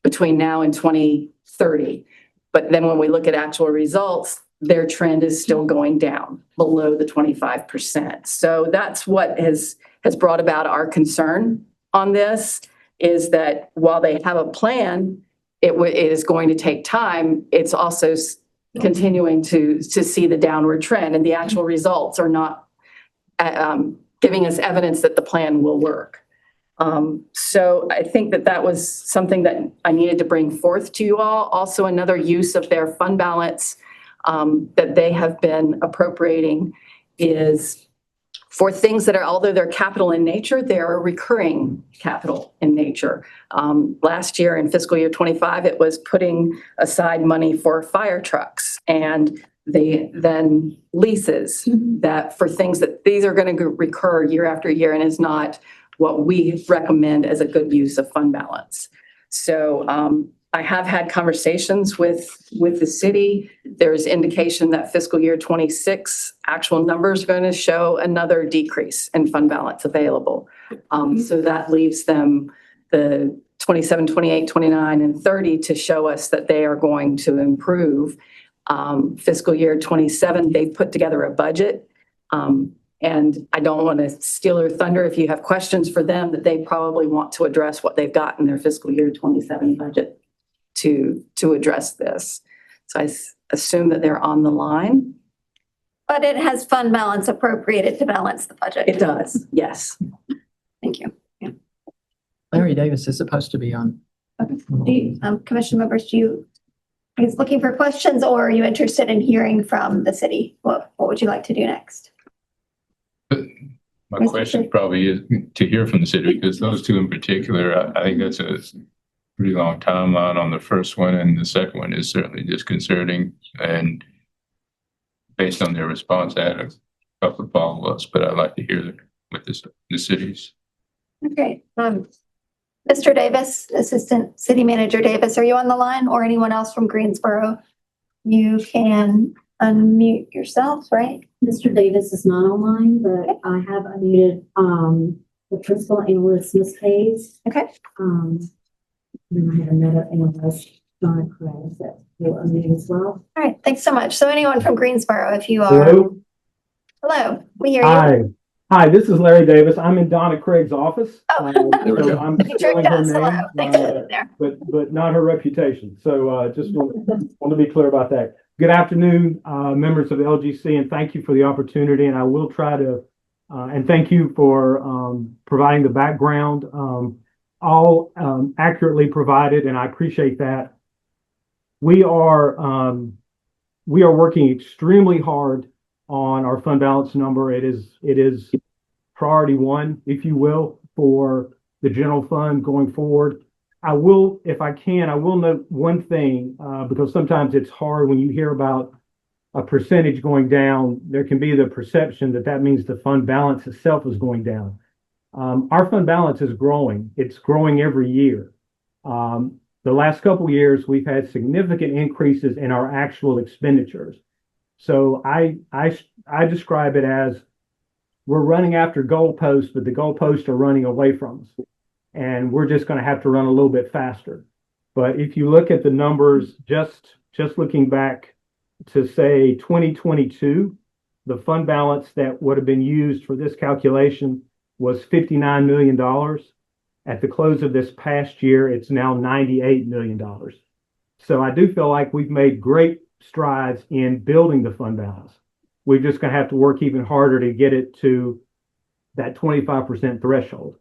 between now and 2030. But then when we look at actual results, their trend is still going down below the 25%. So that's what has brought about our concern on this, is that while they have a plan, it is going to take time. It's also continuing to see the downward trend, and the actual results are not giving us evidence that the plan will work. So I think that was something that I needed to bring forth to you all. Also, another use of their fund balance that they have been appropriating is for things that are, although they're capital in nature, they're recurring capital in nature. Last year in fiscal year 25, it was putting aside money for fire trucks and then leases that for things that these are going to recur year after year, and is not what we recommend as a good use of fund balance. So I have had conversations with the city. There's indication that fiscal year 26 actual numbers are going to show another decrease in fund balance available. So that leaves them the 27, 28, 29, and 30 to show us that they are going to improve. Fiscal year 27, they've put together a budget. And I don't want to steal their thunder. If you have questions for them, that they probably want to address what they've got in their fiscal year 27 budget to address this. So I assume that they're on the line. But it has fund balance appropriated to balance the budget. It does, yes. Thank you. Larry Davis is supposed to be on. Commission members, are you looking for questions, or are you interested in hearing from the city? What would you like to do next? My question probably is to hear from the city, because those two in particular, I think that's a pretty long timeline on the first one, and the second one is certainly disconcerting. And based on their response, I had a couple of follow-ups, but I'd like to hear what the cities. Okay. Mr. Davis, Assistant City Manager Davis, are you on the line, or anyone else from Greensboro? You can unmute yourself, right? Mr. Davis is not online, but I have unmuted the principal analyst, Ms. Hayes. Okay. And I have another analyst, Donna Craig, that will unmute as well. All right. Thanks so much. So anyone from Greensboro, if you are. Hello. Hello. We hear you. Hi. Hi, this is Larry Davis. I'm in Donna Craig's office. Oh. So I'm You tricked spelling her us. Hello. name, Thanks for being there. but not her reputation. So just want to be clear about that. Good afternoon, members of LGC, and thank you for the opportunity. And I will try to, and thank you for providing the background, all accurately provided, and I appreciate that. We are working extremely hard on our fund balance number. It is priority one, if you will, for the general fund going forward. I will, if I can, I will note one thing, because sometimes it's hard when you hear about a percentage going down. There can be the perception that that means the fund balance itself is going down. Our fund balance is growing. It's growing every year. The last couple of years, we've had significant increases in our actual expenditures. So I describe it as we're running after goalposts, but the goalposts are running away from us. And we're just going to have to run a little bit faster. But if you look at the numbers, just looking back to say 2022, the fund balance that would have been used for this calculation was $59 million. At the close of this past year, it's now $98 million. So I do feel like we've made great strides in building the fund balance. We're just going to have to work even harder to get it to that 25% threshold.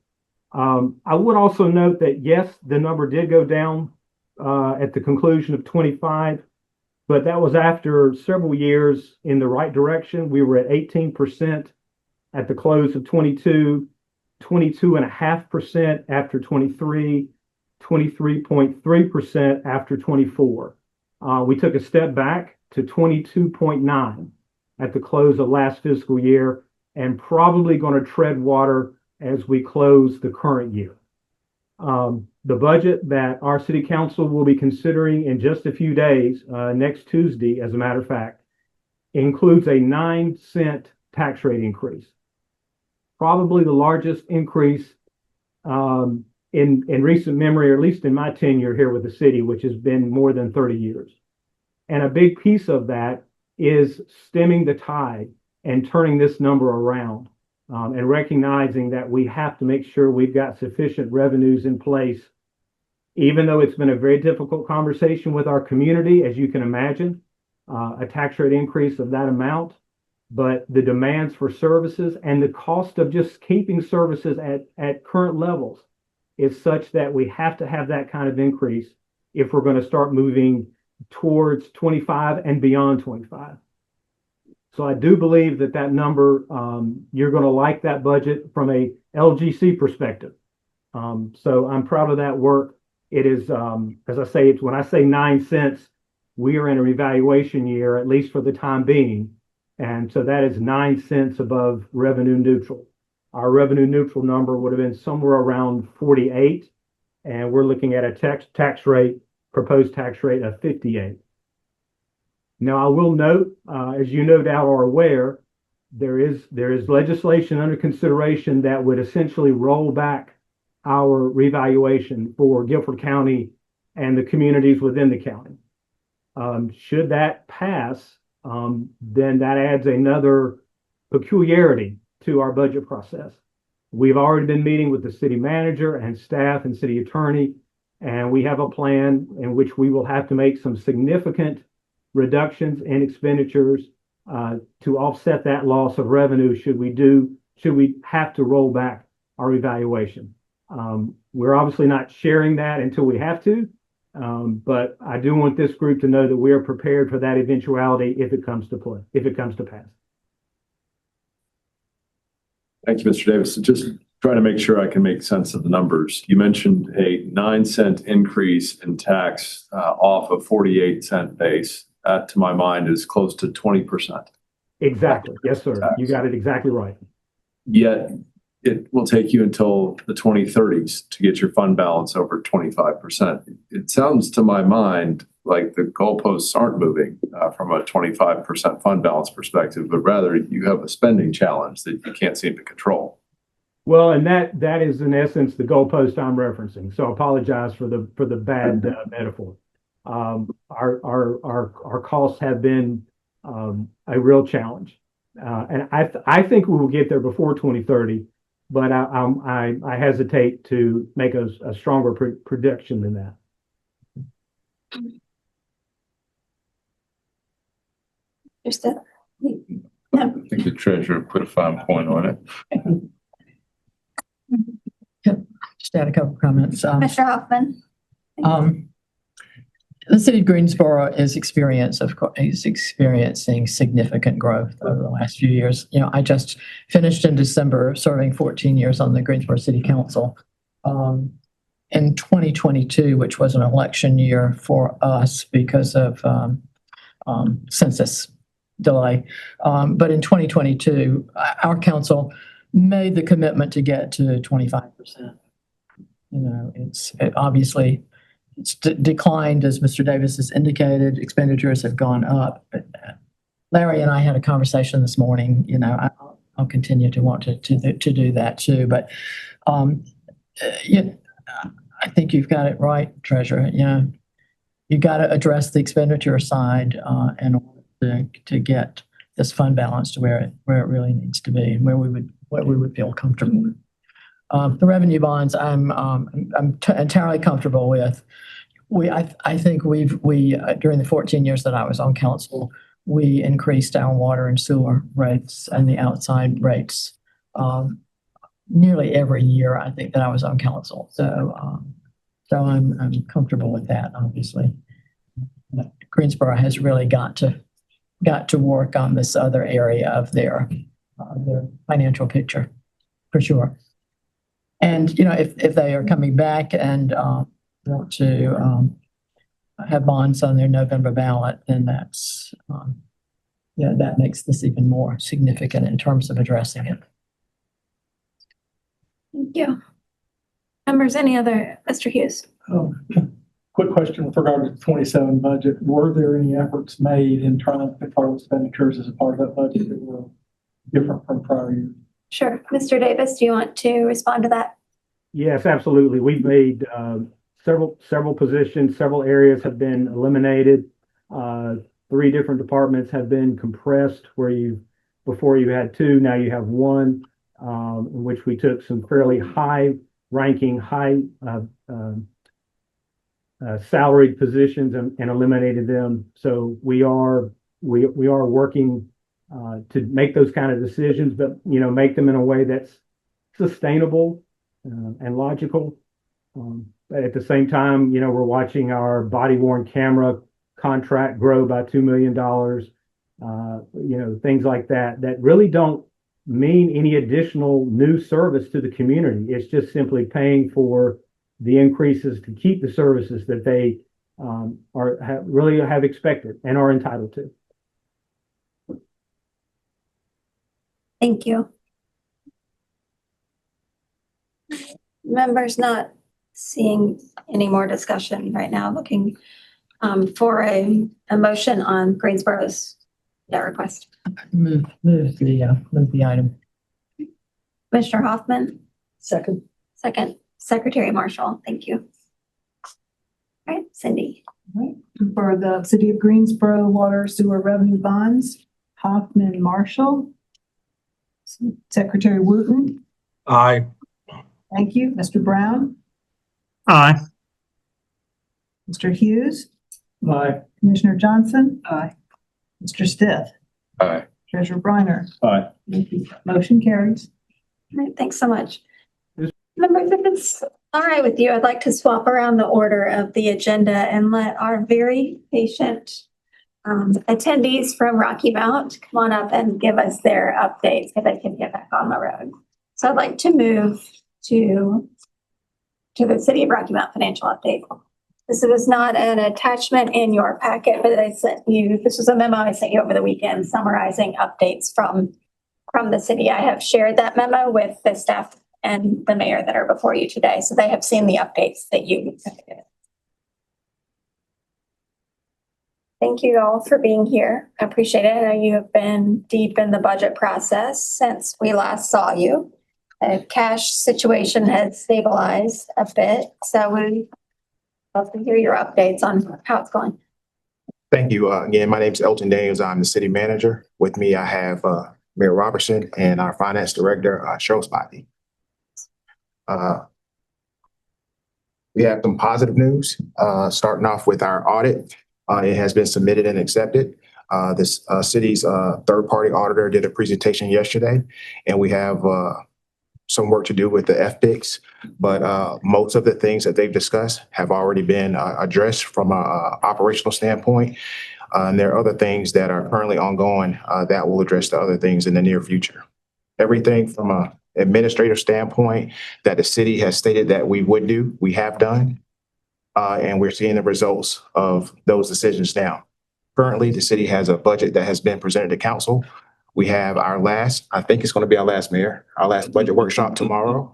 I would also note that, yes, the number did go down at the conclusion of 25, but that was after several years in the right direction. We were at 18% at the close of 22, 22.5% after 23, 23.3% after 24. We took a step back to 22.9. at the close of last fiscal year and probably going to tread water as we close the current year. The budget that our city council will be considering in just a few days, next Tuesday, as a matter of fact, includes a 9-cent tax rate increase. Probably the largest increase in recent memory, or at least in my tenure here with the city, which has been more than 30 years. And a big piece of that is stemming the tide and turning this number around, and recognizing that we have to make sure we've got sufficient revenues in place. Even though it's been a very difficult conversation with our community, as you can imagine, a tax rate increase of that amount, but the demands for services and the cost of just keeping services at current levels is such that we have to have that kind of increase if we're going to start moving towards 25 and beyond 25. So I do believe that that number, you're going to like that budget from a LGC perspective. So I'm proud of that work. It is, as I say, when I say 9 cents, we are in a revaluation year, at least for the time being. And so that is 9 cents above revenue neutral. Our revenue neutral number would have been somewhere around 48. And we're looking at a tax rate, proposed tax rate of 58. Now, I will note, as you no doubt are aware, there is legislation under consideration that would essentially roll back our revaluation for Guilford County and the communities within the county. Should that pass, then that adds another peculiarity to our budget process. We've already been meeting with the city manager and staff and city attorney, and we have a plan in which we will have to make some significant reductions in expenditures to offset that loss of revenue should we have to roll back our evaluation. We're obviously not sharing that until we have to, but I do want this group to know that we are prepared for that eventuality if it comes to pass. Thank you, Mr. Davis. Just trying to make sure I can make sense of the numbers. You mentioned a 9-cent increase in tax off a 48-cent base. That, to my mind, is close to 20%. Exactly. Yes, sir. You got it exactly right. Yet it will take you until the 2030s to get your fund balance over 25%. It sounds to my mind like the goalposts aren't moving from a 25% fund balance perspective, but rather you have a spending challenge that you can't seem to control. Well, and that is in essence the goalpost I'm referencing. So I apologize for the bad metaphor. Our costs have been a real challenge, and I think we will get there before 2030. But I hesitate to make a stronger prediction than that. Understood. I think the treasurer put a fine point on it. Just add a couple comments. Mr. Hoffman? The city of Greensboro is experiencing significant growth over the last few years. You know, I just finished in December serving 14 years on the Greensboro City Council. In 2022, which was an election year for us because of census delay. But in 2022, our council made the commitment to get to 25%. You know, obviously it's declined, as Mr. Davis has indicated. Expenditures have gone up. But Larry and I had a conversation this morning. You know, I'll continue to want to do that too. But I think you've got it right, Treasurer. You know, you got to address the expenditure side in order to get this fund balance to where it really needs to be, and where we would feel comfortable. The revenue bonds, I'm entirely comfortable with. I think we during the 14 years that I was on council, we increased our water and sewer rates and the outside rates nearly every year, I think, that I was on council. So I'm comfortable with that, obviously. But Greensboro has really got to work on this other area of their financial picture, for sure. And, you know, if they are coming back and want to have bonds on their November ballot, then that's that makes this even more significant in terms of addressing it. Thank you. Members, any other, Mr. Hughes? Quick question with regard to the 27 budget. Were there any efforts made in trying to control expenditures as a part of that budget that were different from prior years? Sure. Mr. Davis, do you want to respond to that? Yes, absolutely. We've made several positions, several areas have been eliminated. 3 different departments have been compressed where before you had 2, now you have 1, in which we took some fairly high-ranking, salaried positions and eliminated them. So we are working to make those kind of decisions, but make them in a way that's sustainable and logical. But at the same time, we're watching our body-worn camera contract grow by $2 million. Things like that really don't mean any additional new service to the community. It's just simply paying for the increases to keep the services that they really have expected and are entitled to. Thank you. Members not seeing any more discussion right now, looking for a motion on Greensboro's debt request. Move the item. Commissioner Hoffman, Second. second. Secretary Marshall, thank you. All right, Cindy. For the City of Greensboro Water Sewer Revenue Bonds, Hoffman Marshall. Secretary Wooten. Aye. Thank you. Mr. Brown. Aye. Mr. Hughes. Aye. Commissioner Johnson. Aye. Mr. Stith. Aye. Treasurer Briner. Aye. Motion carries. All right, thanks so much. Members, if it's all right with you, I'd like to swap around the order of the agenda and let our very patient attendees from Rocky Mount come on up and give us their updates so they can get back on the road. So I'd like to move to the City of Rocky Mount financial update. This was not an attachment in your packet, but I sent you, this was a memo I sent you over the weekend summarizing updates from the city. I have shared that memo with the staff and the mayor that are before you today, so they have seen the updates that you have given. Thank you all for being here. I appreciate it. I know you have been deep in the budget process since we last saw you. The cash situation has stabilized a bit, so we love to hear your updates on how it's going. Thank you. Again, my name is Elton Daniels. I'm the city manager. With me, I have Mayor Robertson and our finance director, Cheryl Spivey. We have some positive news, starting off with our audit. It has been submitted and accepted. This city's third-party auditor did a presentation yesterday, and we have some work to do with the FPICS, but most of the things that they've discussed have already been addressed from an operational standpoint. And there are other things that are currently ongoing that will address the other things in the near future. Everything from an administrative standpoint that the city has stated that we would do, we have done. And we're seeing the results of those decisions now. Currently, the city has a budget that has been presented to council. We have our last, I think it's going to be our last, Mayor, our last budget workshop tomorrow,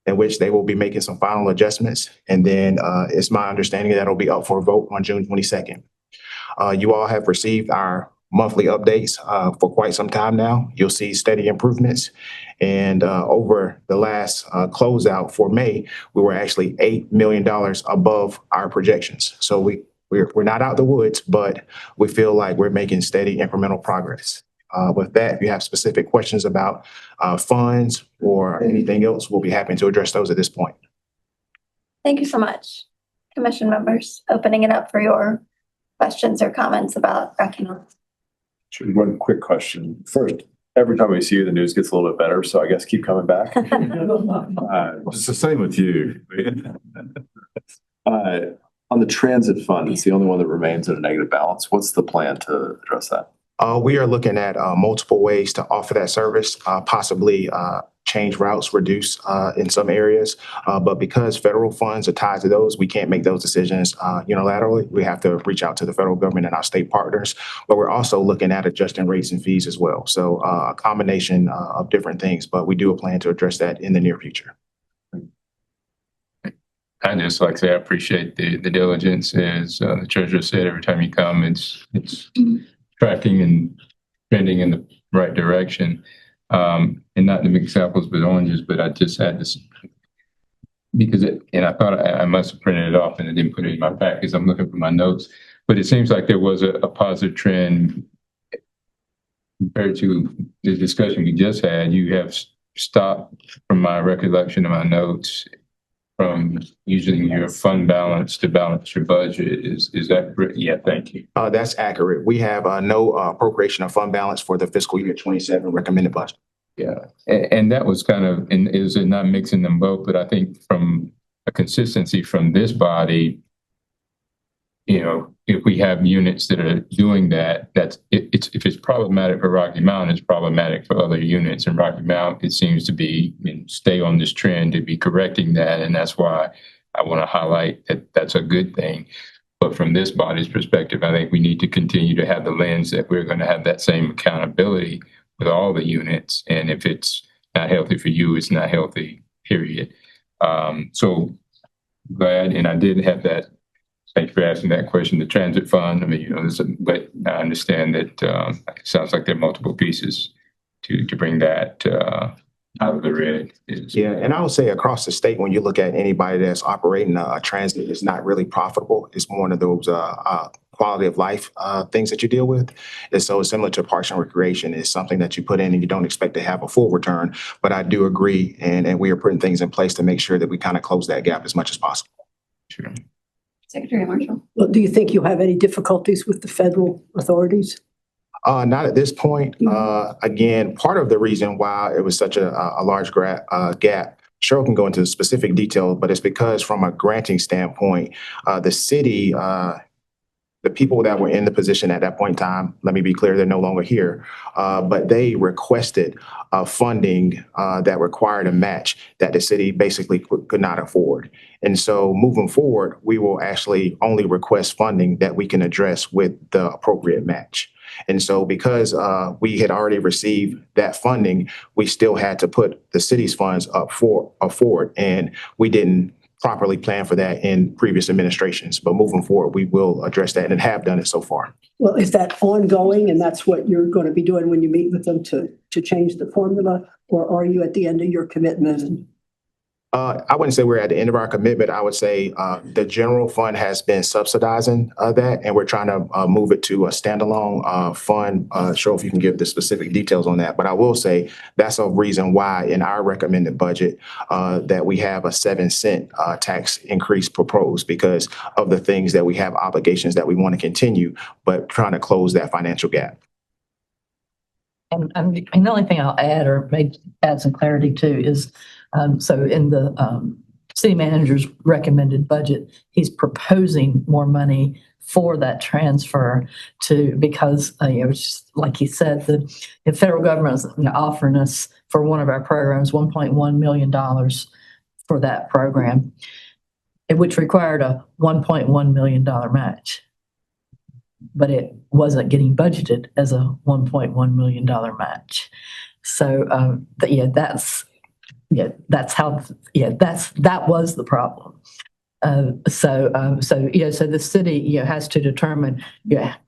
in which they will be making some final adjustments. And then it's my understanding that it'll be up for a vote on June 22nd. You all have received our monthly updates for quite some time now. You'll see steady improvements. And over the last closeout for May, we were actually $8 million above our projections. So we're not out the woods, but we feel like we're making steady incremental progress. With that, if you have specific questions about funds or anything else, we'll be happy to address those at this point. Thank you so much. Commission members, opening it up for your questions or comments about Rocky Mount. Sure, one quick question. First, every time we see you, the news gets a little bit better, so I guess keep coming back. It's the same with you. On the transit fund, it's the only one that remains in a negative balance. What's the plan to address that? We are looking at multiple ways to offer that service, possibly change routes, reduce in some areas. But because federal funds are tied to those, we can't make those decisions unilaterally. We have to reach out to the federal government and our state partners. But we're also looking at adjusting rates and fees as well. So a combination of different things, but we do plan to address that in the near future. I just like to say I appreciate the diligence. As the treasurer said, every time you come, it's tracking and trending in the right direction. And not to mix apples with oranges, but I just had this because and I thought I must have printed it off and I didn't put it in my pack because I'm looking for my notes. But it seems like there was a positive trend compared to the discussion we just had. You have stopped, from my recollection of my notes, from using your fund balance to balance your budget. Is that correct? Yeah, thank you. That's accurate. We have no appropriation of fund balance for the fiscal year 27 recommended budget. Yeah, and that was kind of, and is it not mixing them both, but I think from a consistency from this body, if we have units that are doing that, if it's problematic for Rocky Mount, it's problematic for other units. And Rocky Mount, it seems to be, stay on this trend to be correcting that. And that's why I want to highlight that that's a good thing. But from this body's perspective, I think we need to continue to have the lens that we're going to have that same accountability with all the units. And if it's not healthy for you, it's not healthy, period. So glad, and I did have that. Thank you for asking that question. The transit fund, but I understand that it sounds like there are multiple pieces to bring that out of the red. Yeah, and I would say across the state, when you look at anybody that's operating a transit, it's not really profitable. It's one of those quality of life things that you deal with. And so it's similar to Parks and Recreation. It's something that you put in and you don't expect to have a full return. But I do agree, and we are putting things in place to make sure that we kind of close that gap as much as possible. Sure. Secretary Marshall. Well, do you think you'll have any difficulties with the federal authorities? Not at this point. Again, part of the reason why it was such a large gap, Cheryl can go into specific detail, but it's because from a granting standpoint, the city, the people that were in the position at that point in time, let me be clear, they're no longer here, but they requested funding that required a match that the city basically could not afford. And so moving forward, we will actually only request funding that we can address with the appropriate match. And so because we had already received that funding, we still had to put the city's funds up forward, and we didn't properly plan for that in previous administrations. But moving forward, we will address that and have done it so far. Well, is that ongoing and that's what you're going to be doing when you meet with them to change the formula? Or are you at the end of your commitment? I wouldn't say we're at the end of our commitment. I would say the general fund has been subsidizing that, and we're trying to move it to a standalone fund. Cheryl, if you can give the specific details on that. But I will say that's a reason why in our recommended budget that we have a 7-cent tax increase proposed, because of the things that we have obligations that we want to continue, but trying to close that financial gap. And the only thing I'll add, or maybe add some clarity to, is so in the city manager's recommended budget, he's proposing more money for that transfer because just like he said, the federal government is offering us for one of our programs $1.1 million for that program, which required a $1.1 million match. But it wasn't getting budgeted as a $1.1 million match. So that was the problem. So the city has to determine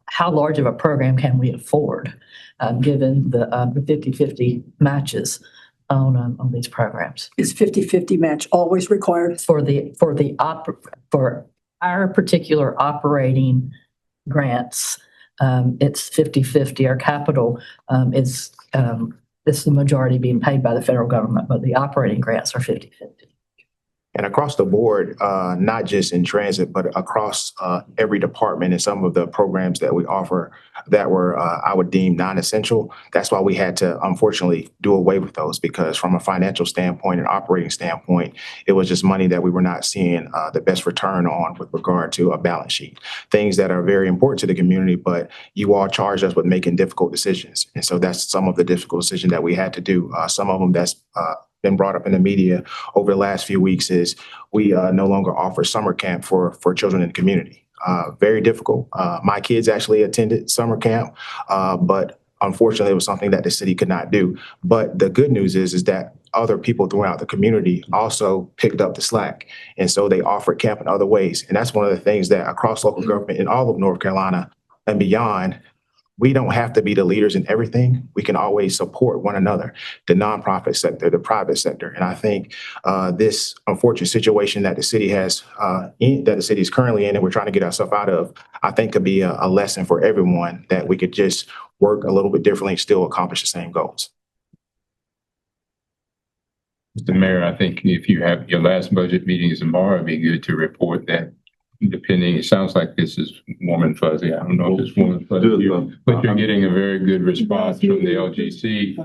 how large of a program can we afford, given the 50-50 matches on these programs. Is 50-50 match always required for our particular operating grants? It's 50-50. Our capital is the majority being paid by the federal government, but the operating grants are 50-50. And across the board, not just in transit, but across every department and some of the programs that we offer that were, I would deem non-essential. That's why we had to, unfortunately, do away with those, because from a financial standpoint and operating standpoint, it was just money that we were not seeing the best return on with regard to a balance sheet. Things that are very important to the community, but you all charged us with making difficult decisions. And so that's some of the difficult decisions that we had to do. Some of them that's been brought up in the media over the last few weeks is we no longer offer summer camp for children in the community. Very difficult. My kids actually attended summer camp, but unfortunately, it was something that the city could not do. But the good news is that other people throughout the community also picked up the slack. And so they offered camp in other ways. And that's one of the things that across local government in all of North Carolina and beyond, we don't have to be the leaders in everything. We can always support one another, the nonprofit sector, the private sector. And I think this unfortunate situation that the city has, that the city is currently in and we're trying to get ourselves out of, I think could be a lesson for everyone that we could just work a little bit differently and still accomplish the same goals. Mr. Mayor, I think if you have your last budget meeting is tomorrow, it'd be good to report that. Depending, it sounds like this is warm and fuzzy. I don't know if it's warm and fuzzy, but you're getting a very good response from the LGC.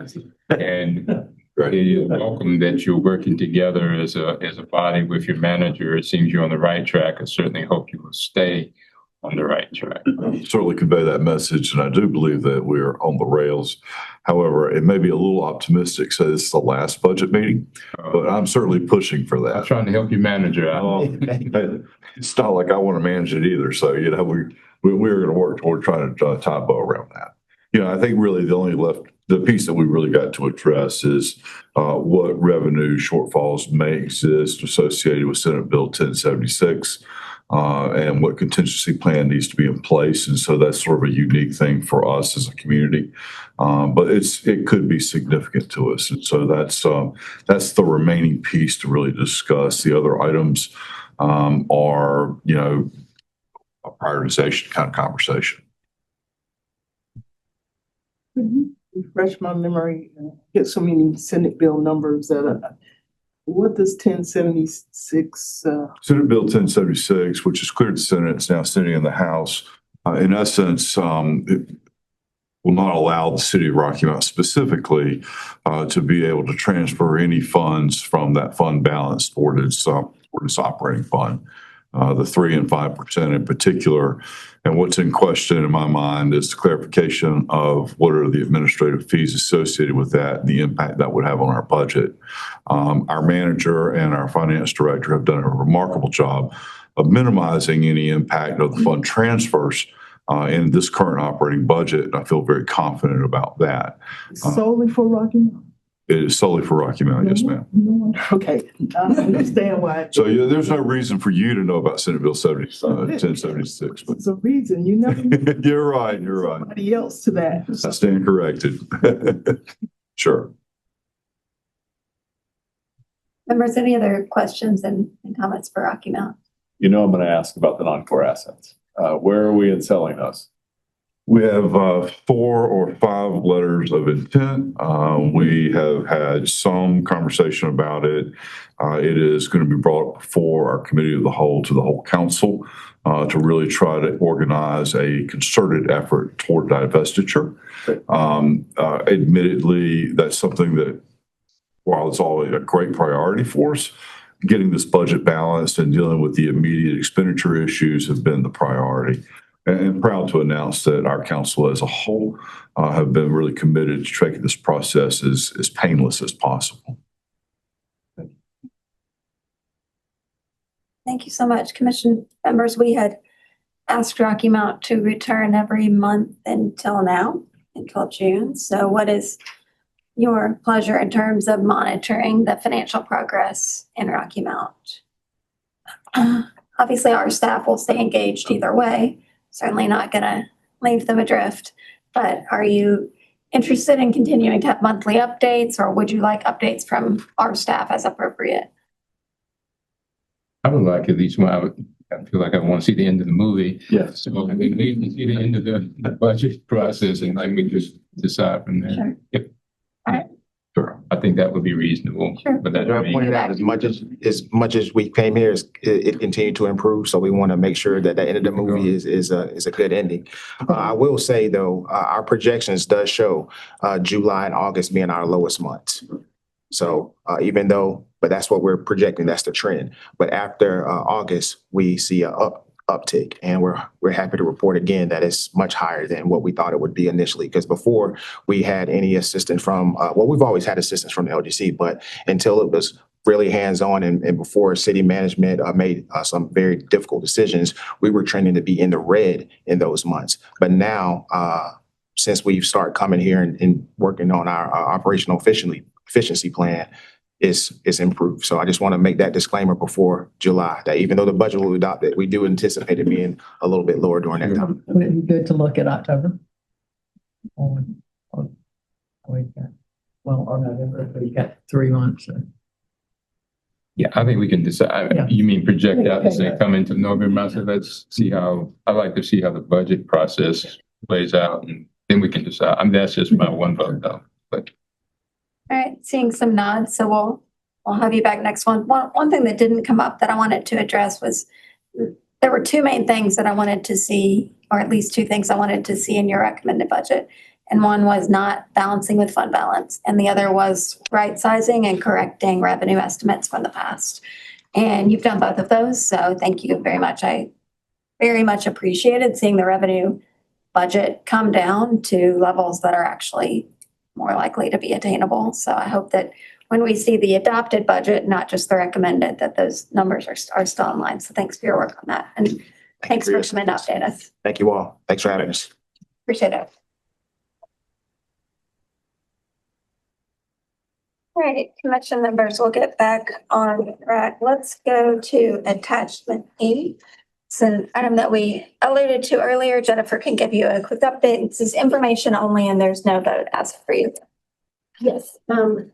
And it is welcome that you're working together as a body with your manager. It seems you're on the right track. I certainly hope you will stay on the right track. Certainly convey that message, and I do believe that we're on the rails. However, it may be a little optimistic, so this is the last budget meeting, but I'm certainly pushing for that. I'm trying to help your manager out. It's not like I want to manage it either, so we're going to work toward trying to tie a bow around that. I think really the piece that we really got to address is what revenue shortfalls may exist associated with Senate Bill 1076. And what contingency plan needs to be in place. And so that's sort of a unique thing for us as a community. But it could be significant to us. And so that's the remaining piece to really discuss. The other items are, a prioritization kind of conversation. Could you refresh my memory? Get so many Senate bill numbers that what does 1076? Senate Bill 1076, which is cleared the Senate, it's now sitting in the House. In essence, it will not allow the city of Rocky Mount specifically to be able to transfer any funds from that fund balance toward its operating fund. The 3% and 5% in particular. And what's in question in my mind is the clarification of what are the administrative fees associated with that and the impact that would have on our budget. Our manager and our finance director have done a remarkable job of minimizing any impact of the fund transfers in this current operating budget. And I feel very confident about that. Solely for Rocky Mount? It is solely for Rocky Mount, yes, ma'am. Okay, I understand why. So there's no reason for you to know about Senate Bill 1076. But it's a reason, you never. You're right. Somebody else to that. I stand corrected. Sure. Members, any other questions and comments for Rocky Mount? I'm going to ask about the non-core assets. Where are we in selling those? We have 4 or 5 letters of intent. We have had some conversation about it. It is going to be brought before our committee of the whole to the whole council to really try to organize a concerted effort toward divestiture. Admittedly, that's something that, while it's always a great priority for us, getting this budget balanced and dealing with the immediate expenditure issues have been the priority. And proud to announce that our council as a whole have been really committed to making this process as painless as possible. Thank you so much, Commission members. We had asked Rocky Mount to return every month until now, until June. So what is your pleasure in terms of monitoring the financial progress in Rocky Mount? Obviously, our staff will stay engaged either way. Certainly not going to leave them adrift, but are you interested in continuing to have monthly updates, or would you like updates from our staff as appropriate? I would like at least I feel like I want to see the end of the movie. Yes. So I think we can see the end of the budget process and then we just decide from there. Sure. Yep. All right. Sure. I think that would be reasonable. Sure. But that I pointed out as much as we came here, it continued to improve. So we want to make sure that the end of the movie is a good ending. I will say though, our projections does show July and August being our lowest months. So even though, but that's what we're projecting. That's the trend. But after August, we see a uptick. And we're happy to report again that it's much higher than what we thought it would be initially. Because before we had any assistance from, well, we've always had assistance from the LGC, but until it was really hands-on and before city management made some very difficult decisions, we were trending to be in the red in those months. But now, since we've started coming here and working on our operational efficiency plan, is improved. So I just want to make that disclaimer before July, that even though the budget will be adopted, we do anticipate it being a little bit lower during that time. Would it be good to look at October? Or November, but you got 3 months. So. Yeah, I think we can decide. Yeah. You mean project out and Okay. say, come into November? So let's see how, I like to see how the budget process plays out, and then we can decide. I mean, that's just my one vote though, but. All right, seeing some nods, so we'll have you back next one. One thing that didn't come up that I wanted to address was there were two main things that I wanted to see, or at least two things I wanted to see in your recommended budget. And one was not balancing with fund balance, and the other was right sizing and correcting revenue estimates from the past. And you've done both of those, so thank you very much. I very much appreciated seeing the revenue budget come down to levels that are actually more likely to be attainable. So I hope that when we see the adopted budget, not just the recommended, that those numbers are still in line. So thanks for your work on that. And thanks for coming to update us. Thank you all. Thanks for having us. Appreciate it. All right, commission members, we'll get back on track. Let's go to attachment E. It's an item that we alluded to earlier. Jennifer can give you a quick update. This is information only and there's no vote asked for you. Yes,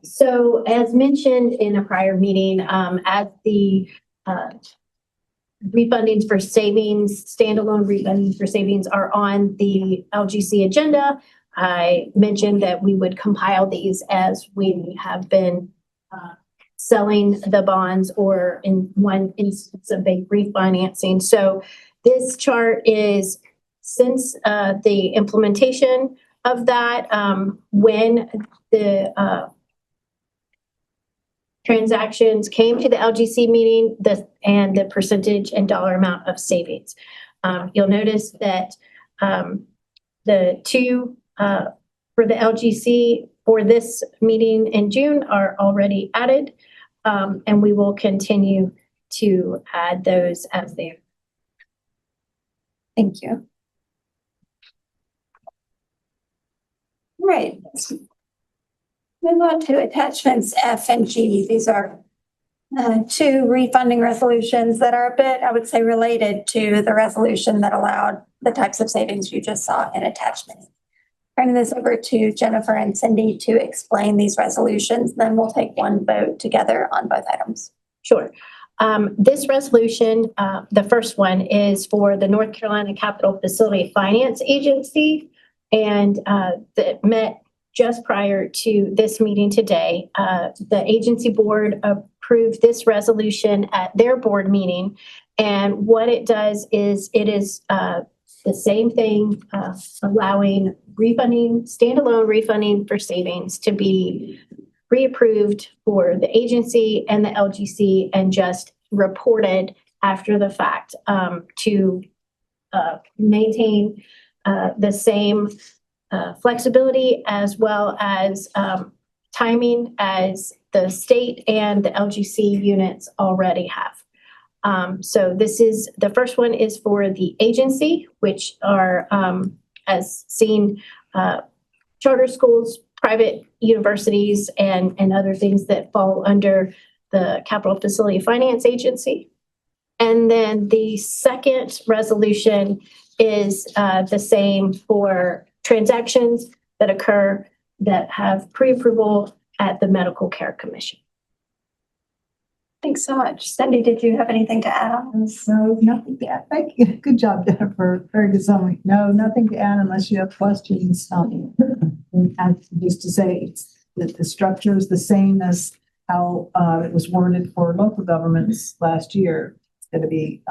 so as mentioned in a prior meeting, as the refundings for savings, standalone refundings for savings are on the LGC agenda, I mentioned that we would compile these as we have been selling the bonds or in one instance of a refinancing. So this chart is since the implementation of that, when the transactions came to the LGC meeting, and the percentage and dollar amount of savings. You'll notice that the two for the LGC for this meeting in June are already added, and we will continue to add those as they. Thank you. All right. Move on to attachments F and G. These are two refunding resolutions that are a bit, I would say, related to the resolution that allowed the types of savings you just saw in attachment. Turning this over to Jennifer and Cindy to explain these resolutions, then we'll take one vote together on both items. Sure. This resolution, the first one, is for the North Carolina Capital Facility Finance Agency, and that met just prior to this meeting today. The agency board approved this resolution at their board meeting, and what it does is it is the same thing, allowing refunding, standalone refunding for savings to be pre-approved for the agency and the LGC and just reported after the fact to maintain the same flexibility as well as timing as the state and the LGC units already have. So this is, the first one is for the agency, which are, as seen, charter schools, private universities, and other things that fall under the Capital Facility Finance Agency. And then the second resolution is the same for transactions that occur that have pre-approval at the Medical Care Commission. Thanks so much. Cindy, did you have anything to add on? So nothing to add. Thank you. Good job, Jennifer. Very good summary. No, nothing to add unless you have questions. Just to say that the structure is the same as how it was worded for local governments last year. It's going to be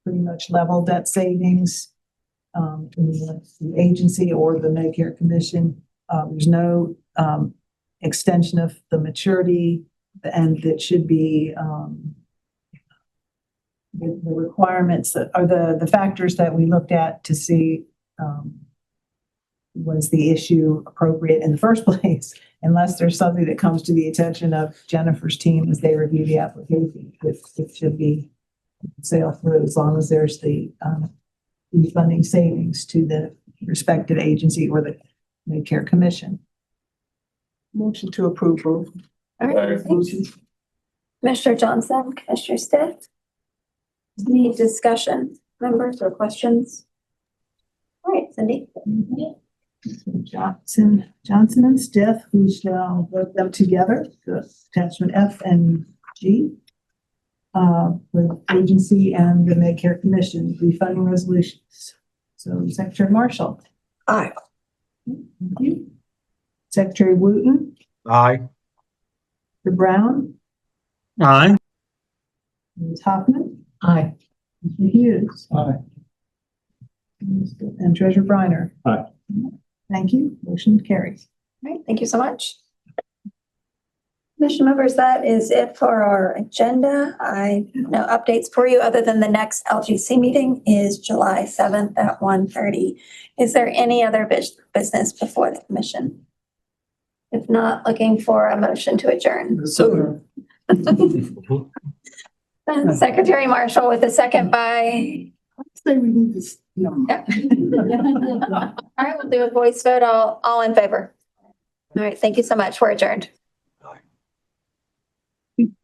pretty much level debt savings in the agency or the Medicare Commission. There's no extension of the maturity, and it should be the requirements that are the factors that we looked at to see, was the issue appropriate in the first place? Unless there's something that comes to the attention of Jennifer's team as they review the application, it should be sail through as long as there's the funding savings to the respective agency or the Medicare Commission. Motion to approve both. All right, thanks. Commissioner Johnson, Commissioner Stitt. Any discussion, members or questions? All right, Cindy. Johnson and Stiff, we shall vote them together, the attachment F and G. With agency and the Medicare Commission, refunding resolutions. So Secretary Marshall. Aye. Thank you. Secretary Wooten, Aye. Mr. Brown, Aye. Ms. Hoffman, Aye. Mr. Hughes, Aye. and Treasurer Briner. Aye. Thank you. Motion carries. All right, thank you so much. Commission members, that is it for our agenda. I have no updates for you other than the next LGC meeting is July 7th at 1:30. Is there any other business before the commission? If not, looking for a motion to adjourn. So. Secretary Marshall with a second by. Say we need this. All right, we'll do a voice vote. All in favor. All right, thank you so much. We're adjourned.